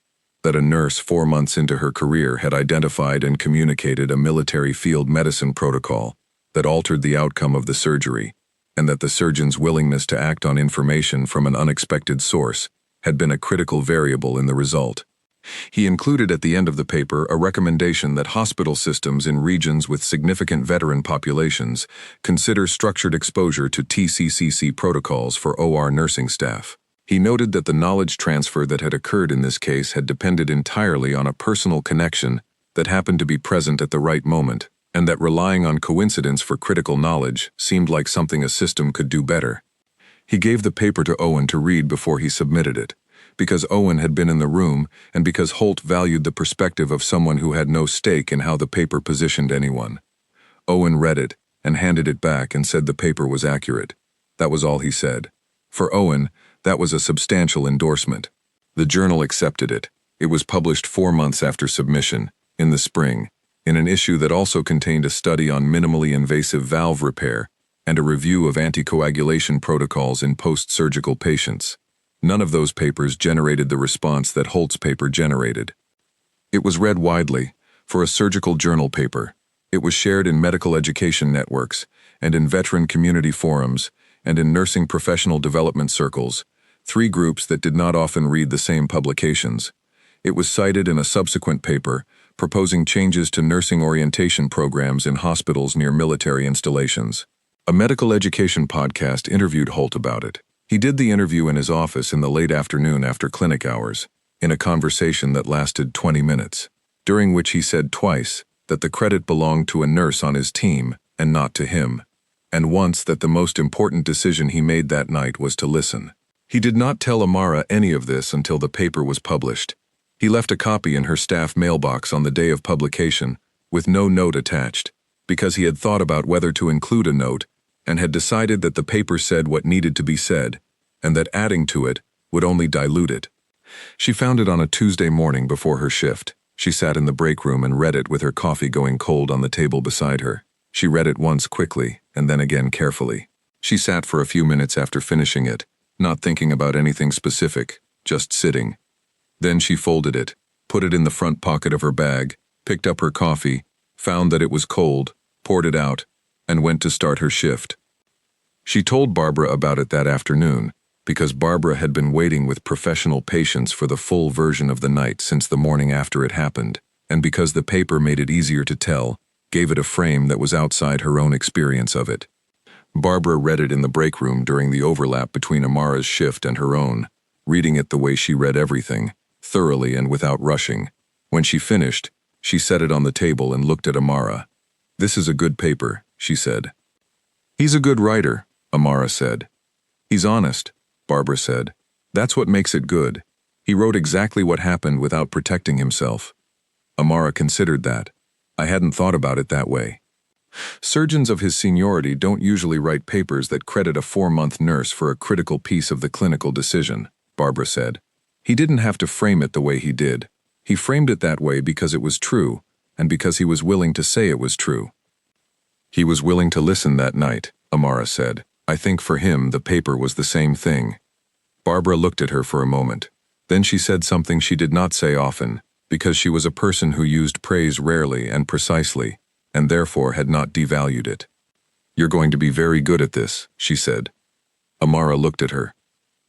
that a nurse 4 months into her career had identified and communicated a military field medicine protocol that altered the outcome of the surgery, and that the surgeon's willingness to act on information from an unexpected source had been a critical variable in the result. He included at the end of the paper a recommendation that hospital systems in regions with significant veteran populations consider structured exposure to TCCC protocols for OR nursing staff. He noted that the knowledge transfer that had occurred in this case had depended entirely on a personal connection that happened to be present at the right moment, and that relying on coincidence for critical knowledge seemed like something a system could do better. He gave the paper to Owen to read before he submitted it, because Owen had been in the room and because Holt valued the perspective of someone who had no stake in how the paper positioned anyone. Owen read it and handed it back and said the paper was accurate. That was all he said. For Owen, that was a substantial endorsement. The Journal accepted it. It was published 4 months after submission, in the spring, in an issue that also contained a study on minimally invasive valve repair and a review of anticoagulation protocols in post-surgical patients. None of those papers generated the response that Holt's paper generated. It was read widely. For a surgical journal paper, It was shared in medical education networks, and in veteran community forums, and in nursing professional development circles, three groups that did not often read the same publications. It was cited in a subsequent paper, proposing changes to nursing orientation programs in hospitals near military installations. A medical education podcast interviewed Holt about it. He did the interview in his office in the late afternoon after clinic hours, in a conversation that lasted 20 minutes, during which he said twice that the credit belonged to a nurse on his team and not to him, and once that the most important decision he made that night was to listen. He did not tell Amara any of this until the paper was published. He left a copy in her staff mailbox on the day of publication, with no note attached, because he had thought about whether to include a note and had decided that the paper said what needed to be said, and that adding to it would only dilute it. She found it on a Tuesday morning before her shift. She sat in the break room and read it with her coffee going cold on the table beside her. She read it once quickly, and then again carefully. She sat for a few minutes after finishing it, not thinking about anything specific, just sitting. Then she folded it, put it in the front pocket of her bag, picked up her coffee, found that it was cold, poured it out, and went to start her shift. She told Barbara about it that afternoon, because Barbara had been waiting with professional patience for the full version of the night since the morning after it happened, and because the paper made it easier to tell, gave it a frame that was outside her own experience of it. Barbara read it in the break room during the overlap between Amara's shift and her own, reading it the way she read everything, thoroughly and without rushing. When she finished, she set it on the table and looked at Amara. "This is a good paper," she said. "He's a good writer," Amara said. "He's honest," Barbara said. "That's what makes it good. He wrote exactly what happened without protecting himself." Amara considered that. "I hadn't thought about it that way." Surgeons of his seniority don't usually write papers that credit a 4-month nurse for a critical piece of the clinical decision, Barbara said. He didn't have to frame it the way he did. He framed it that way because it was true, and because he was willing to say it was true. He was willing to listen that night, Amara said. I think for him the paper was the same thing. Barbara looked at her for a moment. Then she said something she did not say often, because she was a person who used praise rarely and precisely, and therefore had not devalued it. "You're going to be very good at this," she said. Amara looked at her.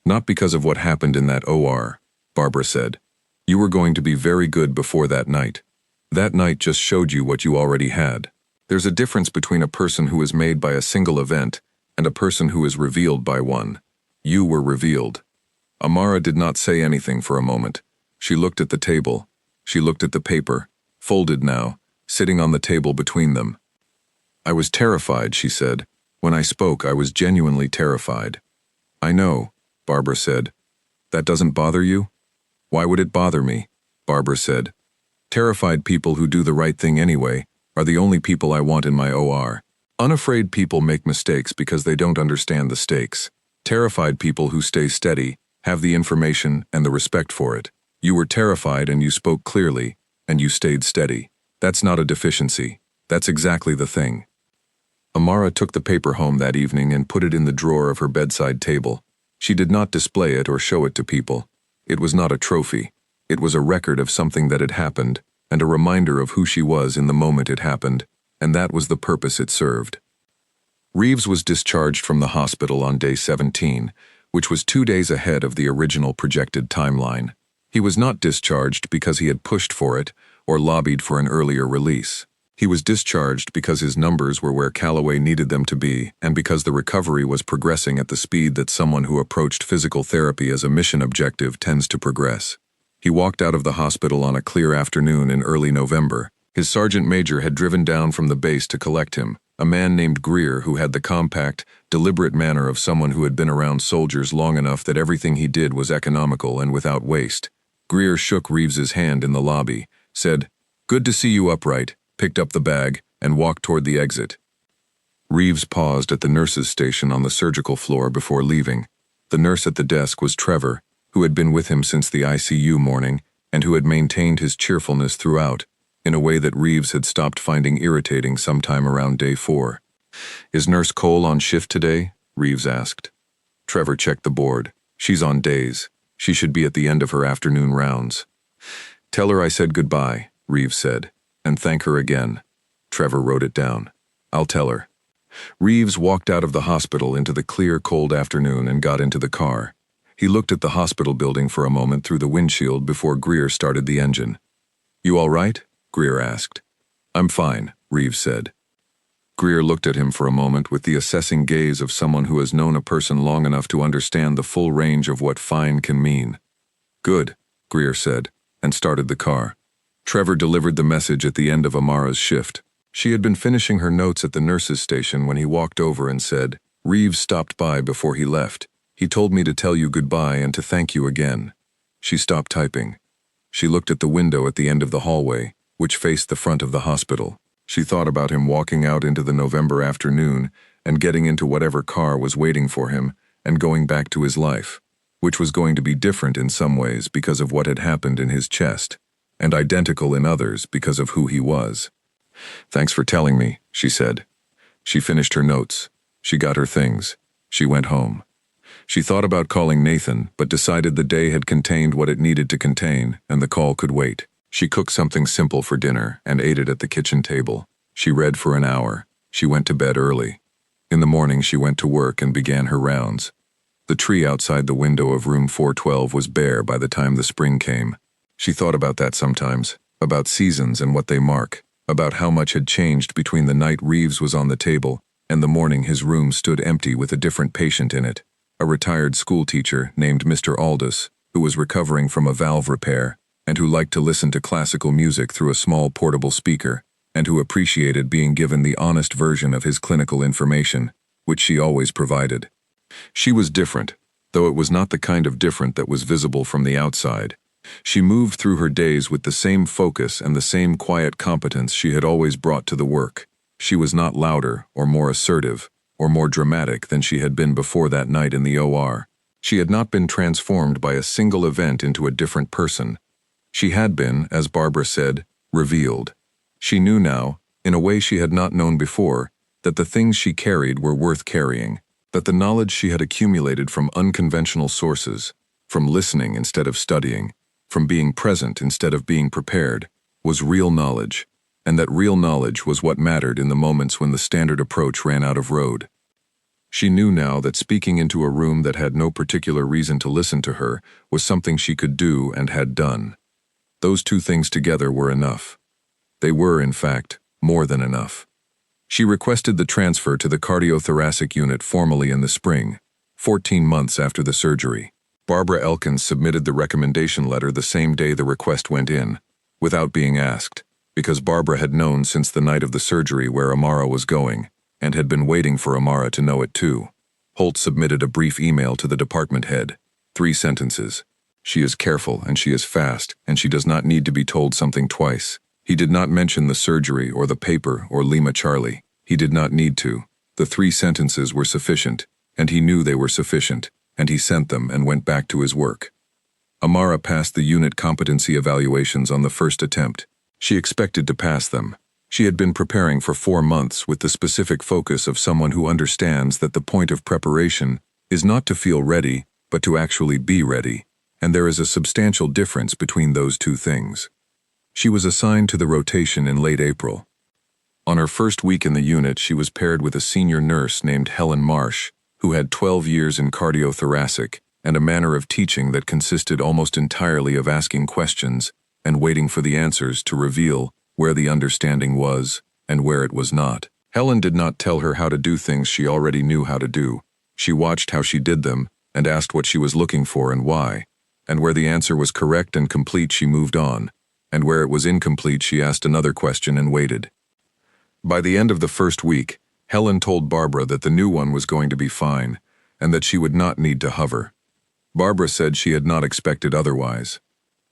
"Not because of what happened in that OR," Barbara said. "You were going to be very good before that night. That night just showed you what you already had. There's a difference between a person who is made by a single event and a person who is revealed by one. You were revealed." Amara did not say anything for a moment. She looked at the table. She looked at the paper, folded now, sitting on the table between them. "I was terrified," she said. "When I spoke, I was genuinely terrified." "I know," Barbara said. "That doesn't bother you?" "Why would it bother me?" Barbara said. "Terrified people who do the right thing anyway are the only people I want in my OR. Unafraid people make mistakes because they don't understand the stakes. Terrified people who stay steady have the information and the respect for it. You were terrified and you spoke clearly, and you stayed steady. That's not a deficiency. That's exactly the thing." Amara took the paper home that evening and put it in the drawer of her bedside table. She did not display it or show it to people. It was not a trophy. It was a record of something that had happened, and a reminder of who she was in the moment it happened, and that was the purpose it served. Reeves was discharged from the hospital on day 17, which was 2 days ahead of the original projected timeline. He was not discharged because he had pushed for it or lobbied for an earlier release. He was discharged because his numbers were where Callaway needed them to be, and because the recovery was progressing at the speed that someone who approached physical therapy as a mission objective tends to progress. He walked out of the hospital on a clear afternoon in early November. His sergeant major had driven down from the base to collect him, a man named Greer who had the compact, deliberate manner of someone who had been around soldiers long enough that everything he did was economical and without waste. Greer shook Reeves's hand in the lobby, said, "Good to see you upright," picked up the bag, and walked toward the exit. Reeves paused at the nurse's station on the surgical floor before leaving. The nurse at the desk was Trevor, who had been with him since the ICU morning and who had maintained his cheerfulness throughout, in a way that Reeves had stopped finding irritating sometime around day 4. "Is Nurse Cole on shift today?" Reeves asked. Trevor checked the board. "She's on days. She should be at the end of her afternoon rounds." "Tell her I said goodbye," Reeves said, "and thank her again." Trevor wrote it down. I'll tell her. Reeves walked out of the hospital into the clear, cold afternoon and got into the car. He looked at the hospital building for a moment through the windshield before Greer started the engine. You all right? Greer asked. I'm fine, Reeves said. Greer looked at him for a moment with the assessing gaze of someone who has known a person long enough to understand the full range of what fine can mean. Good, Greer said, and started the car. Trevor delivered the message at the end of Amara's shift. She had been finishing her notes at the nurse's station when he walked over and said, Reeves stopped by before he left. He told me to tell you goodbye and to thank you again. She stopped typing. She looked at the window at the end of the hallway, which faced the front of the hospital. She thought about him walking out into the November afternoon and getting into whatever car was waiting for him and going back to his life, which was going to be different in some ways because of what had happened in his chest, and identical in others because of who he was. Thanks for telling me, she said. She finished her notes. She got her things. She went home. She thought about calling Nathan, but decided the day had contained what it needed to contain, and the call could wait. She cooked something simple for dinner and ate it at the kitchen table. She read for an hour. She went to bed early. In the morning she went to work and began her rounds. The tree outside the window of room 412 was bare by the time the spring came. She thought about that sometimes, about seasons and what they mark, about how much had changed between the night Reeves was on the table and the morning his room stood empty with a different patient in it, a retired schoolteacher named Mr. Aldous, who was recovering from a valve repair and who liked to listen to classical music through a small portable speaker, and who appreciated being given the honest version of his clinical information, which she always provided. She was different, though it was not the kind of different that was visible from the outside. She moved through her days with the same focus and the same quiet competence she had always brought to the work. She was not louder or more assertive or more dramatic than she had been before that night in the OR. She had not been transformed by a single event into a different person. She had been, as Barbara said, revealed. She knew now, in a way she had not known before, that the things she carried were worth carrying, that the knowledge she had accumulated from unconventional sources, from listening instead of studying, from being present instead of being prepared, was real knowledge, and that real knowledge was what mattered in the moments when the standard approach ran out of road. She knew now that speaking into a room that had no particular reason to listen to her was something she could do and had done. Those two things together were enough. They were, in fact, more than enough. She requested the transfer to the cardiothoracic unit formally in the spring, 14 months after the surgery. Barbara Elkins submitted the recommendation letter the same day the request went in, without being asked, because Barbara had known since the night of the surgery where Amara was going, and had been waiting for Amara to know it too. Holt submitted a brief email to the department head, 3 sentences. She is careful and she is fast, and she does not need to be told something twice. He did not mention the surgery or the paper or Lima Charlie. He did not need to. The 3 sentences were sufficient, and he knew they were sufficient, and he sent them and went back to his work. Amara passed the unit competency evaluations on the first attempt. She expected to pass them. She had been preparing for 4 months with the specific focus of someone who understands that the point of preparation is not to feel ready, but to actually be ready, and there is a substantial difference between those two things. She was assigned to the rotation in late April. On her first week in the unit, she was paired with a senior nurse named Helen Marsh, who had 12 years in cardiothoracic and a manner of teaching that consisted almost entirely of asking questions and waiting for the answers to reveal where the understanding was and where it was not. Helen did not tell her how to do things she already knew how to do. She watched how she did them and asked what she was looking for and why, and where the answer was correct and complete she moved on, and where it was incomplete she asked another question and waited. By the end of the first week, Helen told Barbara that the new one was going to be fine, and that she would not need to hover. Barbara said she had not expected otherwise.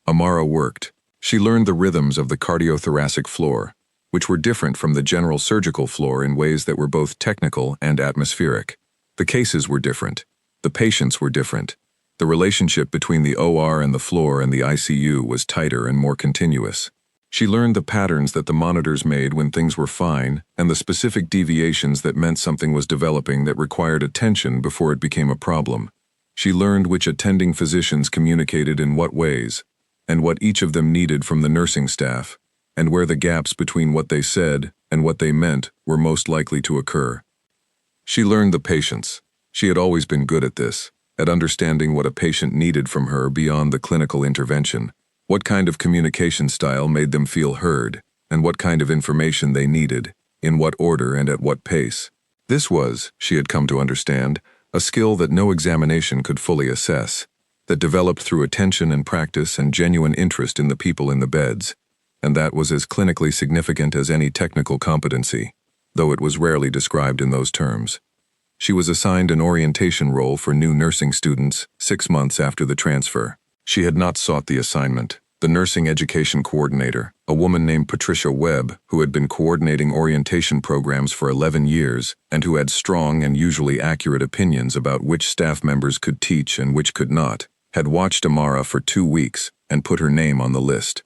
Amara worked. She learned the rhythms of the cardiothoracic floor, which were different from the general surgical floor in ways that were both technical and atmospheric. The cases were different. The patients were different. The relationship between the OR and the floor and the ICU was tighter and more continuous. She learned the patterns that the monitors made when things were fine and the specific deviations that meant something was developing that required attention before it became a problem. She learned which attending physicians communicated in what ways, and what each of them needed from the nursing staff, and where the gaps between what they said and what they meant were most likely to occur. She learned the patience. She had always been good at this, at understanding what a patient needed from her beyond the clinical intervention, what kind of communication style made them feel heard, and what kind of information they needed, in what order and at what pace. This was, she had come to understand, a skill that no examination could fully assess, that developed through attention and practice and genuine interest in the people in the beds, and that was as clinically significant as any technical competency, though it was rarely described in those terms. She was assigned an orientation role for new nursing students 6 months after the transfer. She had not sought the assignment. The nursing education coordinator, a woman named Patricia Webb, who had been coordinating orientation programs for 11 years and who had strong and usually accurate opinions about which staff members could teach and which could not, had watched Amara for 2 weeks and put her name on the list.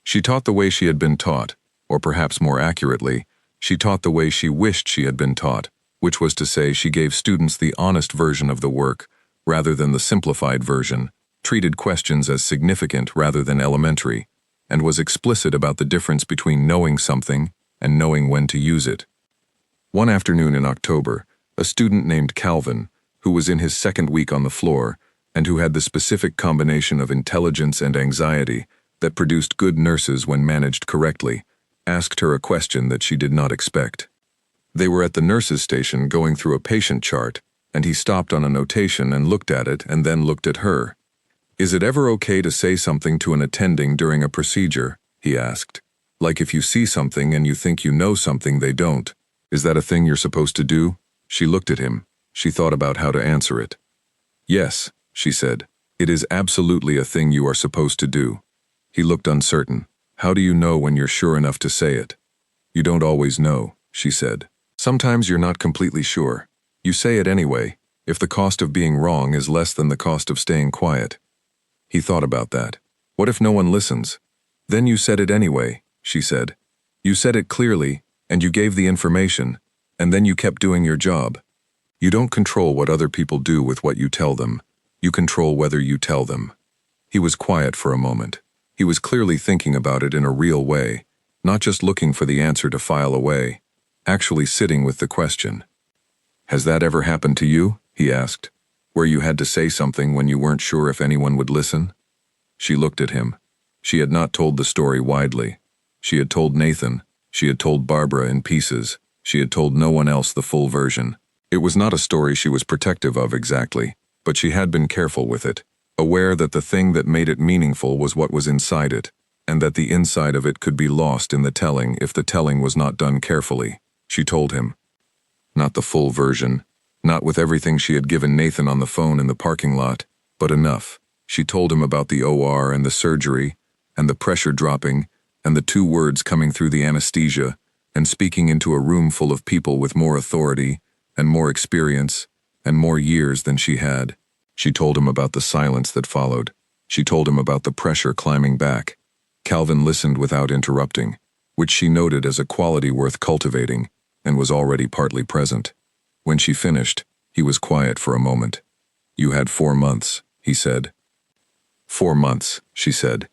She taught the way she had been taught, or perhaps more accurately, she taught the way she wished she had been taught, which was to say she gave students the honest version of the work rather than the simplified version, treated questions as significant rather than elementary, and was explicit about the difference between knowing something and knowing when to use it. One afternoon in October, a student named Calvin, who was in his 2nd week on the floor and who had the specific combination of intelligence and anxiety that produced good nurses when managed correctly, asked her a question that she did not expect. They were at the nurse's station going through a patient chart, and he stopped on a notation and looked at it and then looked at her. "Is it ever okay to say something to an attending during a procedure?" he asked. "Like if you see something and you think you know something they don't. Is that a thing you're supposed to do?" She looked at him. She thought about how to answer it. "Yes," she said. "It is absolutely a thing you are supposed to do." He looked uncertain. "How do you know when you're sure enough to say it?" "You don't always know," she said. "Sometimes you're not completely sure. You say it anyway, if the cost of being wrong is less than the cost of staying quiet." He thought about that. "What if no one listens?" "Then you said it anyway," she said. "You said it clearly, and you gave the information, and then you kept doing your job. You don't control what other people do with what you tell them. You control whether you tell them." He was quiet for a moment. He was clearly thinking about it in a real way, not just looking for the answer to file away, actually sitting with the question. "Has that ever happened to you?" he asked, "where you had to say something when you weren't sure if anyone would listen?" She looked at him. She had not told the story widely. She had told Nathan. She had told Barbara in pieces. She had told no one else the full version. It was not a story she was protective of exactly, but she had been careful with it, aware that the thing that made it meaningful was what was inside it, and that the inside of it could be lost in the telling if the telling was not done carefully. She told him. Not the full version, not with everything she had given Nathan on the phone in the parking lot, but enough. She told him about the OR and the surgery, and the pressure dropping, and the 2 words coming through the anesthesia, and speaking into a room full of people with more authority, and more experience, and more years than she had. She told him about the silence that followed. She told him about the pressure climbing back. Calvin listened without interrupting, which she noted as a quality worth cultivating, and was already partly present. When she finished, he was quiet for a moment. "You had 4 months, he said. 4 months, she said.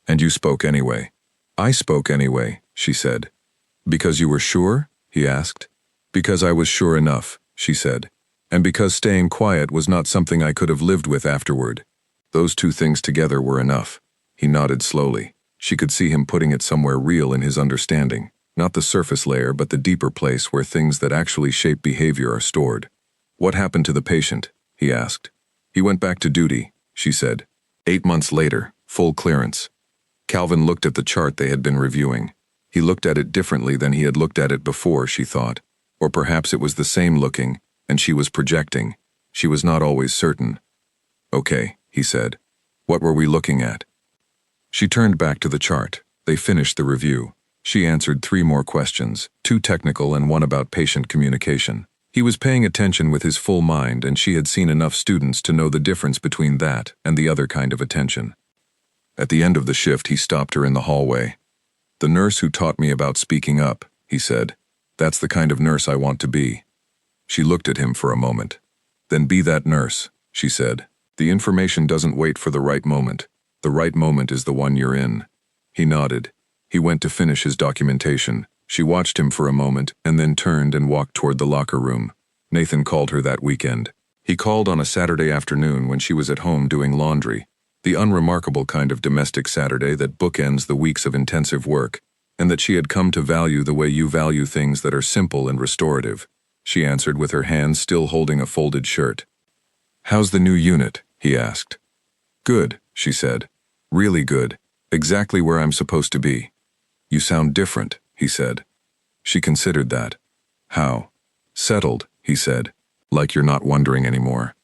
"And you spoke anyway." "I spoke anyway," she said. "Because you were sure?" he asked. "Because I was sure enough," she said. "And because staying quiet was not something I could have lived with afterward. Those 2 things together were enough." He nodded slowly. She could see him putting it somewhere real in his understanding, not the surface layer but the deeper place where things that actually shape behavior are stored. "What happened to the patient?" he asked. "He went back to duty," she said. 8 months later, full clearance. Calvin looked at the chart they had been reviewing. He looked at it differently than he had looked at it before, she thought. Or perhaps it was the same looking, and she was projecting. She was not always certain. "Okay," he said. "What were we looking at?" She turned back to the chart. They finished the review. She answered 3 more questions, 2 technical and 1 about patient communication. He was paying attention with his full mind, and she had seen enough students to know the difference between that and the other kind of attention. At the end of the shift, he stopped her in the hallway. "The nurse who taught me about speaking up," he said. "That's the kind of nurse I want to be." She looked at him for a moment. "Then be that nurse," she said. "The information doesn't wait for the right moment. The right moment is the one you're in." He nodded. He went to finish his documentation, She watched him for a moment and then turned and walked toward the locker room. Nathan called her that weekend. He called on a Saturday afternoon when she was at home doing laundry, the unremarkable kind of domestic Saturday that bookends the weeks of intensive work, and that she had come to value the way you value things that are simple and restorative. She answered with her hands still holding a folded shirt. "How's the new unit?" he asked. "Good," she said. "Really good. Exactly where I'm supposed to be." "You sound different," he said. She considered that. "How?" "Settled," he said. "Like you're not wondering anymore."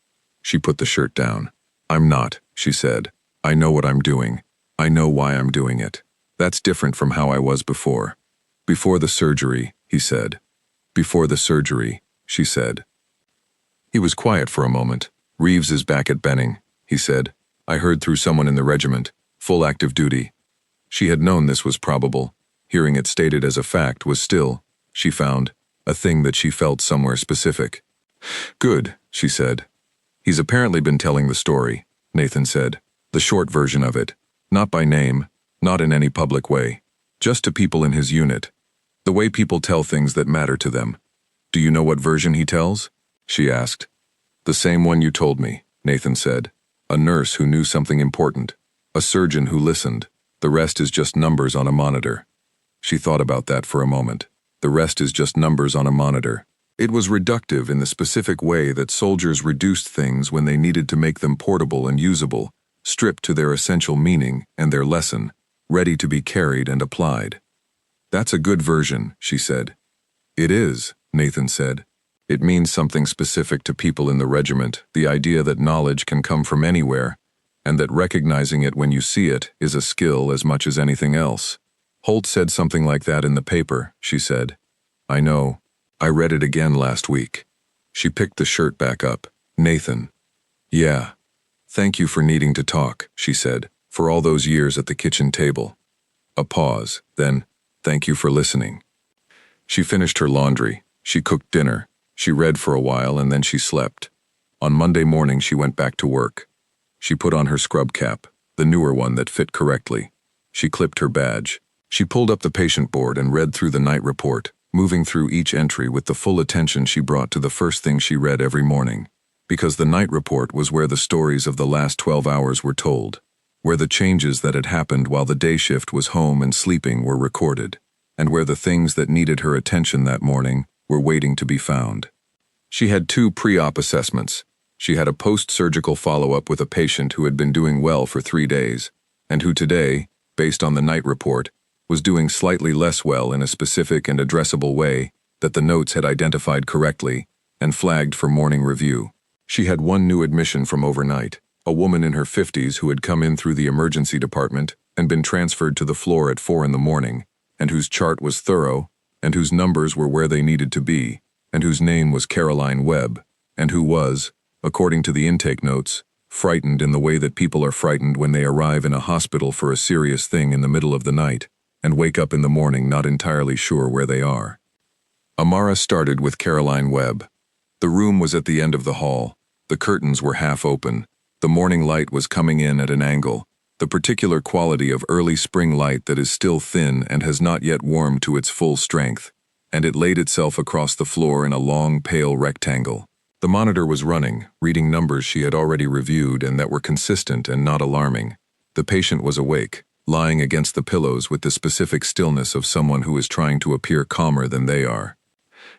She put the shirt down. "I'm not," she said. "I know what I'm doing. I know why I'm doing it. That's different from how I was before." "Before the surgery," he said. "Before the surgery," she said. He was quiet for a moment. "Reeves is back at Benning," he said. "I heard through someone in the regiment. Full active duty." She had known this was probable. Hearing it stated as a fact was still, she found, a thing that she felt somewhere specific. "Good," she said. "He's apparently been telling the story," Nathan said. "The short version of it. Not by name, not in any public way. Just to people in his unit. The way people tell things that matter to them." "Do you know what version he tells?" she asked. "The same one you told me," Nathan said. "A nurse who knew something important. A surgeon who listened. The rest is just numbers on a monitor." She thought about that for a moment. The rest is just numbers on a monitor. It was reductive in the specific way that soldiers reduced things when they needed to make them portable and usable, stripped to their essential meaning and their lesson, ready to be carried and applied. "That's a good version," she said. "It is," Nathan said. "It means something specific to people in the regiment, the idea that knowledge can come from anywhere, and that recognizing it when you see it is a skill as much as anything else." "Holt said something like that in the paper," she said. "I know. I read it again last week." She picked the shirt back up. "Nathan." "Yeah. Thank you for needing to talk," she said, "for all those years at the kitchen table." A pause, then, "Thank you for listening." She finished her laundry. She cooked dinner. She read for a while and then she slept. On Monday morning she went back to work. She put on her scrub cap, the newer one that fit correctly. She clipped her badge. She pulled up the patient board and read through the night report, moving through each entry with the full attention she brought to the first thing she read every morning. Because the night report was where the stories of the last 12 hours were told, where the changes that had happened while the day shift was home and sleeping were recorded, and where the things that needed her attention that morning were waiting to be found. She had 2 pre-op assessments. She had a post-surgical follow-up with a patient who had been doing well for 3 days, and who today, based on the night report, was doing slightly less well in a specific and addressable way that the notes had identified correctly and flagged for morning review. She had 1 new admission from overnight, a woman in her 50s who had come in through the emergency department and been transferred to the floor at 4 in the morning, and whose chart was thorough, and whose numbers were where they needed to be, and whose name was Caroline Webb, and who was, according to the intake notes, frightened in the way that people are frightened when they arrive in a hospital for a serious thing in the middle of the night, and wake up in the morning not entirely sure where they are. Amara started with Caroline Webb. The room was at the end of the hall. The curtains were half open. The morning light was coming in at an angle, the particular quality of early spring light that is still thin and has not yet warmed to its full strength, and it laid itself across the floor in a long, pale rectangle. The monitor was running, reading numbers she had already reviewed and that were consistent and not alarming. The patient was awake, lying against the pillows with the specific stillness of someone who is trying to appear calmer than they are.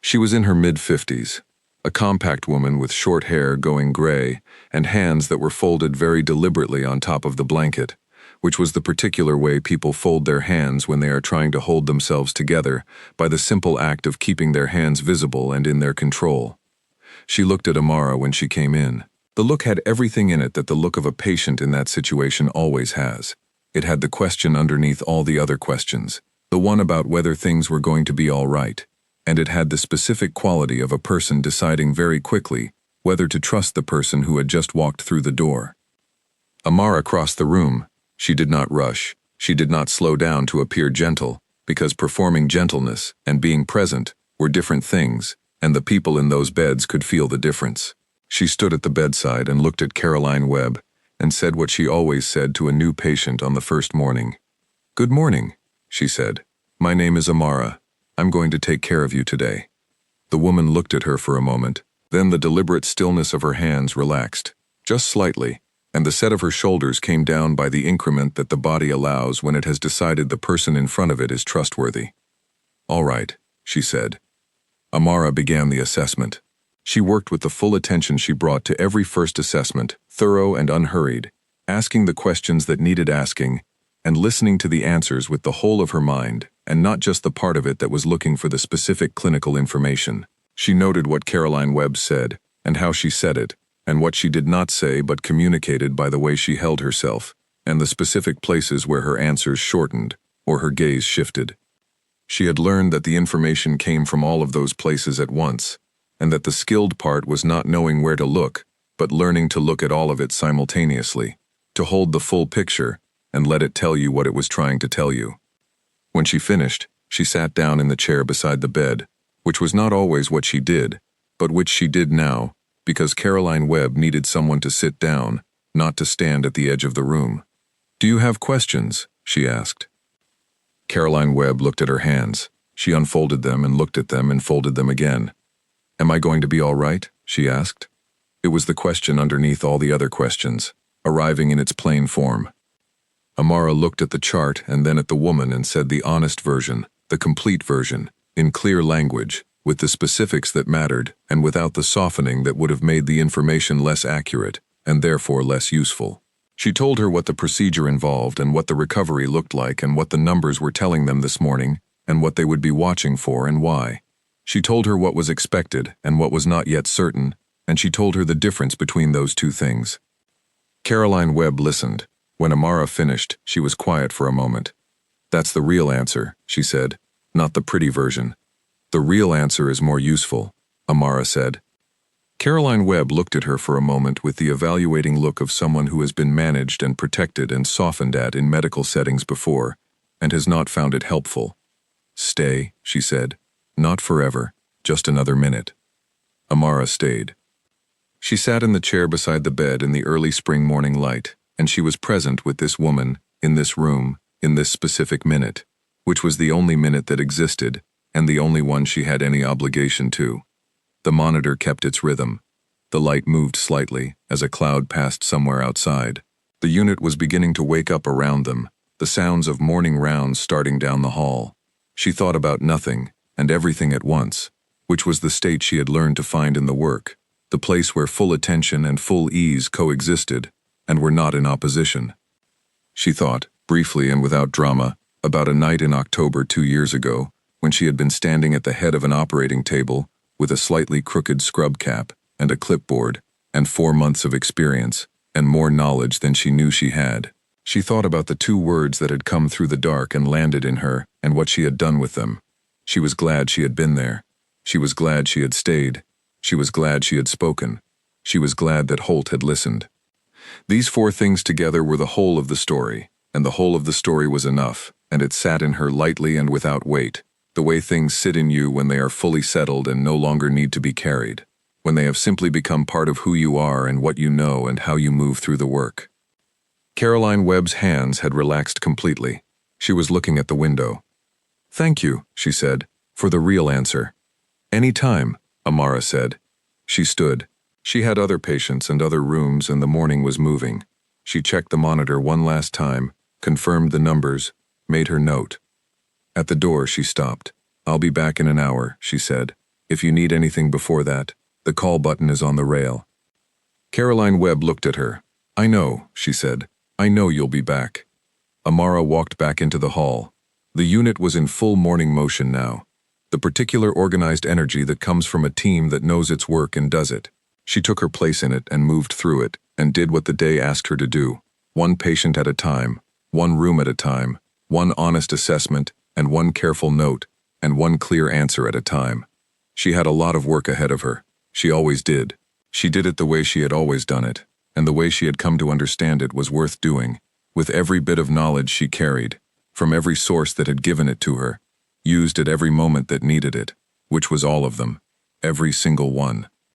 She was in her mid-50s, a compact woman with short hair going gray and hands that were folded very deliberately on top of the blanket, which was the particular way people fold their hands when they are trying to hold themselves together by the simple act of keeping their hands visible and in their control. She looked at Amara when she came in. The look had everything in it that the look of a patient in that situation always has. It had the question underneath all the other questions, the one about whether things were going to be all right, and it had the specific quality of a person deciding very quickly whether to trust the person who had just walked through the door. Amara crossed the room. She did not rush. She did not slow down to appear gentle, because performing gentleness and being present were different things, and the people in those beds could feel the difference. She stood at the bedside and looked at Caroline Webb and said what she always said to a new patient on the first morning. "Good morning," she said. "My name is Amara. I'm going to take care of you today." The woman looked at her for a moment, then the deliberate stillness of her hands relaxed, just slightly, and the set of her shoulders came down by the increment that the body allows when it has decided the person in front of it is trustworthy. "All right," she said. Amara began the assessment. She worked with the full attention she brought to every first assessment, thorough and unhurried, asking the questions that needed asking, and listening to the answers with the whole of her mind, and not just the part of it that was looking for the specific clinical information. She noted what Caroline Webb said, and how she said it, and what she did not say but communicated by the way she held herself, and the specific places where her answers shortened, or her gaze shifted. She had learned that the information came from all of those places at once, and that the skilled part was not knowing where to look, but learning to look at all of it simultaneously, to hold the full picture, and let it tell you what it was trying to tell you. When she finished, she sat down in the chair beside the bed, which was not always what she did, but which she did now, because Caroline Webb needed someone to sit down, not to stand at the edge of the room. "Do you have questions?" she asked. Caroline Webb looked at her hands. She unfolded them and looked at them and folded them again. "Am I going to be all right?" she asked. It was the question underneath all the other questions, arriving in its plain form. Amara looked at the chart and then at the woman and said the honest version, the complete version, in clear language, with the specifics that mattered and without the softening that would have made the information less accurate and therefore less useful. She told her what the procedure involved and what the recovery looked like and what the numbers were telling them this morning and what they would be watching for and why. She told her what was expected and what was not yet certain, and she told her the difference between those two things. Caroline Webb listened. When Amara finished, she was quiet for a moment. "That's the real answer," she said, "not the pretty version. The real answer is more useful," Amara said. Caroline Webb looked at her for a moment with the evaluating look of someone who has been managed and protected and softened at in medical settings before, and has not found it helpful. "Stay," she said. "Not forever, just another minute." Amara stayed. She sat in the chair beside the bed in the early spring morning light, and she was present with this woman, in this room, in this specific minute, which was the only minute that existed, and the only one she had any obligation to. The monitor kept its rhythm. The light moved slightly as a cloud passed somewhere outside. The unit was beginning to wake up around them, the sounds of morning rounds starting down the hall. She thought about nothing and everything at once, which was the state she had learned to find in the work, the place where full attention and full ease coexisted and were not in opposition. She thought, briefly and without drama, about a night in October 2 years ago, when she had been standing at the head of an operating table with a slightly crooked scrub cap and a clipboard, and 4 months of experience, and more knowledge than she knew she had. She thought about the 2 words that had come through the dark and landed in her, and what she had done with them. She was glad she had been there. She was glad she had stayed. She was glad she had spoken. She was glad that Holt had listened. These 4 things together were the whole of the story, and the whole of the story was enough, and it sat in her lightly and without weight, the way things sit in you when they are fully settled and no longer need to be carried, when they have simply become part of who you are and what you know and how you move through the work. Caroline Webb's hands had relaxed completely. She was looking at the window. "Thank you," she said, "for the real answer." "Any time," Amara said. She stood. She had other patients and other rooms and the morning was moving. She checked the monitor one last time, confirmed the numbers, made her note. At the door, she stopped. "I'll be back in an hour," she said. "If you need anything before that, the call button is on the rail." Caroline Webb looked at her. "I know," she said. "I know you'll be back." Amara walked back into the hall. The unit was in full morning motion now. The particular organized energy that comes from a team that knows its work and does it. She took her place in it and moved through it and did what the day asked her to do, one patient at a time, one room at a time, one honest assessment and one careful note, and one clear answer at a time. She had a lot of work ahead of her. She always did. She did it the way she had always done it, and the way she had come to understand it was worth doing, with every bit of knowledge she carried, from every source that had given it to her, used at every moment that needed it, which was all of them, every single one.